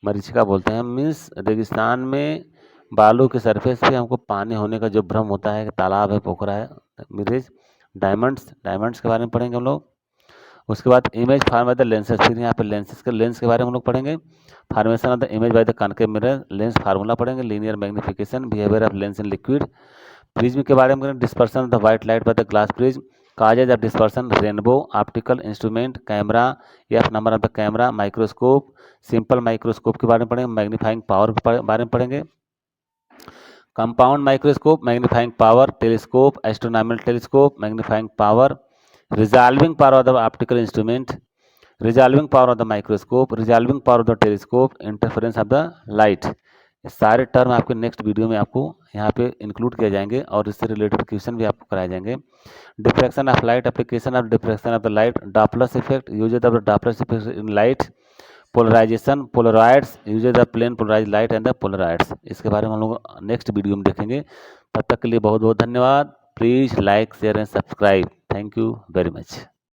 मरीचिका बोलते हैं, मीन्स रेगिस्तान में बालू के सरफेस पे हमको पानी होने का जो भ्रम होता है कि तालाब है, पोखरा है, मिरेज, डायमंड्स के बारे में पढ़ेंगे हम लोग। उसके बाद image form by the lenses, फिर यहाँ पे लेंस के बारे में हम लोग पढ़ेंगे, formation of the image by the concave mirror, lens formula पढ़ेंगे, linear magnification, behaviour of lens in liquid, prism के बारे में करेंगे, dispersion of the white light by the glass prism, causes of dispersion, rainbow, optical instrument, camera, F number of the camera, microscope, simple microscope के बारे में पढ़ेंगे, magnifying power के बारे में पढ़ेंगे, compound microscope, magnifying power, telescope, astronomical telescope, magnifying power, resolving power of the optical instrument, resolving power of the microscope, resolving power of the telescope, interference of the light. ये सारे term आपके next video में आपको यहाँ पे include किए जाएंगे और इससे रिलेटेड क्वेश्चन भी आपको कराए जाएंगे। Diffraction of light, application of diffraction of the light, Doppler effect, uses of the Doppler effect in light, polarisation, polaroids, uses of plane polarise light and the polaroids, इसके बारे में हम लोग नेक्स्ट वीडियो में देखेंगे। तब तक के लिए बहुत बहुत धन्यवाद। Please like, share and subscribe. Thank you very much.